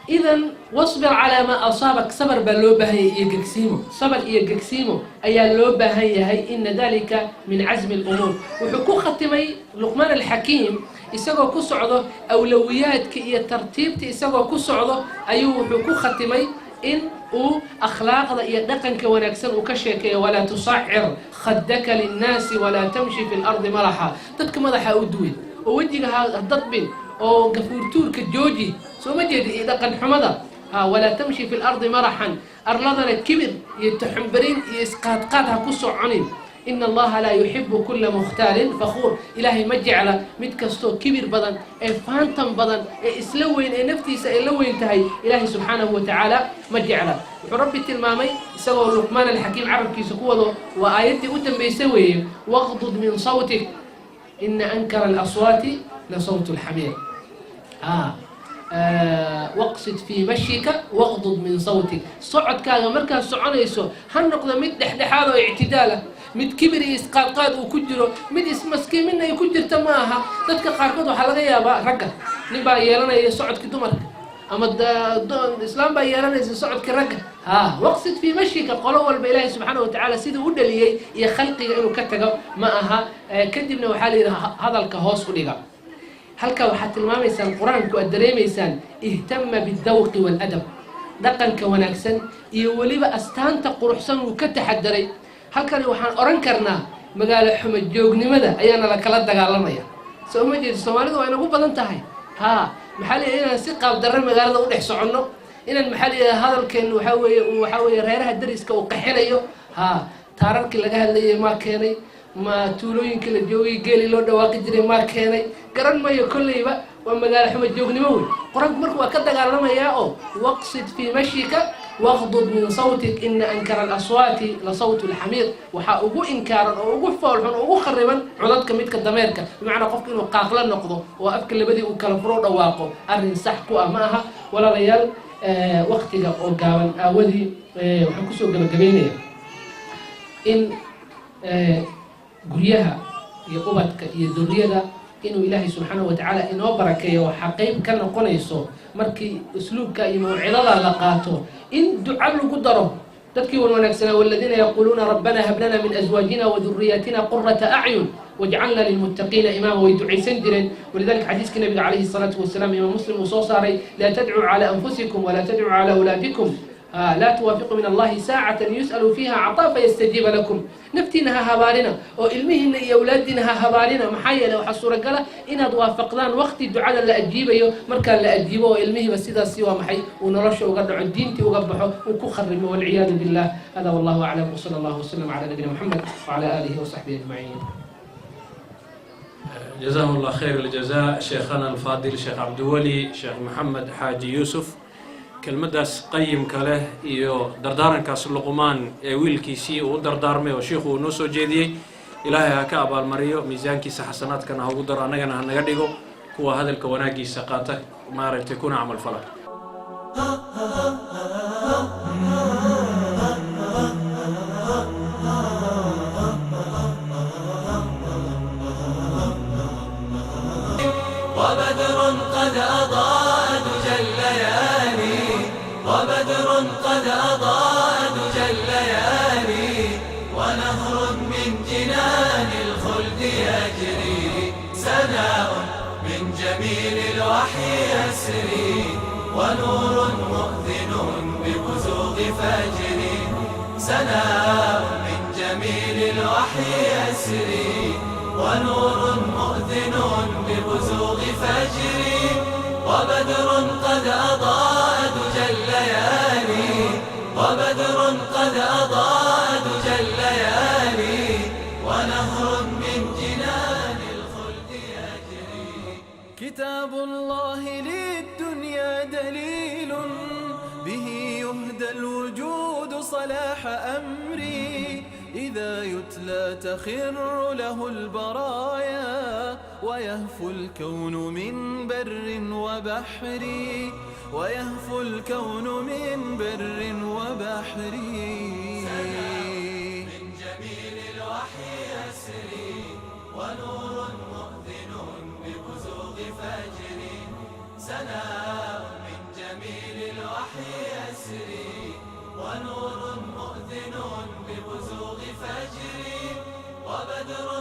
إذا واصبر على ما أصابك صبر بلو بهي يجكسيمو صبر يجكسيمو أي لو بهي هي إن ذلك من عزم الأمور وحكو ختمي لقمان الحكيم isagoo ku socdo awlawiyaadka iyo tartiibta isagoo ku socdo ayuu wuxuu ku khatimay in uu akhlaaqda iyo dhaqanka wanaagsan uu ka sheekeeyo walaa tusacir khaddaka linnaasi walaa tamshi fi lardi maraxa dadka madaxa u duwin oo wejiga ha dadbin oo gafuurtuurka jooji soo ma jeedi iyo dhaqan xumada walaa tamshi fi lardi maraxan arladana kibir iyo taxumbarin iyo isqaadqaad ha ku soconin إن الله لا يحب كل مختال فخور إلهي مجعله متكستو كبير بدن فانتم بدن إسلوين نفتي سإلوين تهي إلهي سبحانه وتعالى مجعله ورب التلمامي سوى لقمان الحكيم عرب كي سكوضه وآياتي أتم بيسوي واغضض من صوتك إن أنكر الأصوات لصوت الحمير واقصد في مشيك واغضض من صوتك صعد كذا مركز سعونيسو هالنقطة متدحدحاله اعتداله mid kibir iyo isqaadqaad uu ku jiro mid ismaskiiminna ay ku jirta ma aha dadka qaarkood waxaa laga yaabaa ragga nin baa yeelanaya socodkii dumarka ama islaam baa yeelanaysa socodkii ragga waqsid fii mashika qolo walba ilaahay subxaana watacaala siduu u dhaliyey iyo khalqiga inuu ka tago ma aha kadibna waxaa la yidhi hadalka hoos u dhiga halkaa waxaad tilmaamaysaan qur-aanku aad dareemaysaan ihtama bidawqi waaladab dhaqanka wanaagsan iyo weliba astaanta quruxsan uu ka taxadaray halkani waxaan oran karnaa magaalo xumo joognimada ayaana la kala dagaalamaya soo ma jeedo Soomaalidu way nagu badan tahay maxaa leeyahay inaan si qaab darro magaalada u dhex soconno inaan maxaa leeyahay hadalkeenu waxa weeye reeraha dariska uu qaxinayo taararkii laga hadlayay ma keenay ma tuulooyinkii la joogay geeli loo dhawaaqi jiray ma keenay garan mayo kolleyba waa magaalo xumo joognimo weyn quraanku markuu waa ka dagaalamayaa oo waqsid fii mashika واغضض من صوتك إن أنكر الأصوات لصوت الحمير وحا أقو إنكارا أو أقو فولحون أو أقو خربا عددك ميتك الدميرك بمعنى قفك إنه قاقلا نقضه وأفك اللي بدي وكالفرود واقو أرن سحكو أماها ولا ريال وقتك أو قاوان أودي وحكسو قبيني إن قريها يقوبتك يذريها إنه إلهي سبحانه وتعالى إنه بركة وحقيب كان قنيسو مركي أسلوبك موعظة لقاته إن دعاء له قدره تذكي والمنكسنا والذين يقولون ربنا هب لنا من أزواجنا وذرياتنا قرة أعين واجعلنا للمتقين إماما ويدعي سندرا ولذلك حديث النبي عليه الصلاة والسلام إمام مسلم وصوصاري لا تدعوا على أنفسكم ولا تدعوا على أولادكم لا توافق من الله ساعة يسأل فيها عطاء فيستجيب لكم نفتينها هبالنا وإلمهن يا أولادنا هبالنا محايا لو حصورة قال إن توافقنان وقت الدعاء لا أجيبه مركا لا أجيبه وإلمه بس إذا سوى محي ونرشه وقدع دينتي وقبحه وكخرمه والعياذ بالله هذا والله أعلم وصلى الله وسلم على نبينا محمد وعلى آله وصحبه أجمعين. جزاهم الله خير الجزاء شيخنا الفاضل شيخ عبد الولي شيخ محمد حاجي يوسف kelmadaas qayimka leh iyo dardaarankaas luqmaan ee wiilkiisii uu dardaarmay oo sheekhu noo soo jeediyey ilaahay ha ka abaalmariyo miisaankiisa xasanaadkana ha ugu daro annagana ha naga dhigo kuwa hadalka wanaagiisa qaata maaragtay kuna camal fala وبدر قد أضاء دجى الليالي وبدر قد أضاء دجى الليالي ونهر من جنان الخلد يجري سناء من جميل الوحي يسري ونور مؤذن ببزوغ فجر سناء من جميل الوحي يسري ونور مؤذن ببزوغ فجر وبدر قد أضاء دجى الليالي وبدر قد أضاء دجى الليالي ونهر من جنان الخلد يجري كتاب الله للدنيا دليل به يهدى الوجود صلاح أمري إذا يتلى تخر له البرايا ويهفو الكون من بر وبحر ويهفو الكون من بر وبحر من جميل الوحي يسري ونور مؤذن ببزوغ فجر سناء من جميل الوحي يسري ونور مؤذن ببزوغ فجر وبدر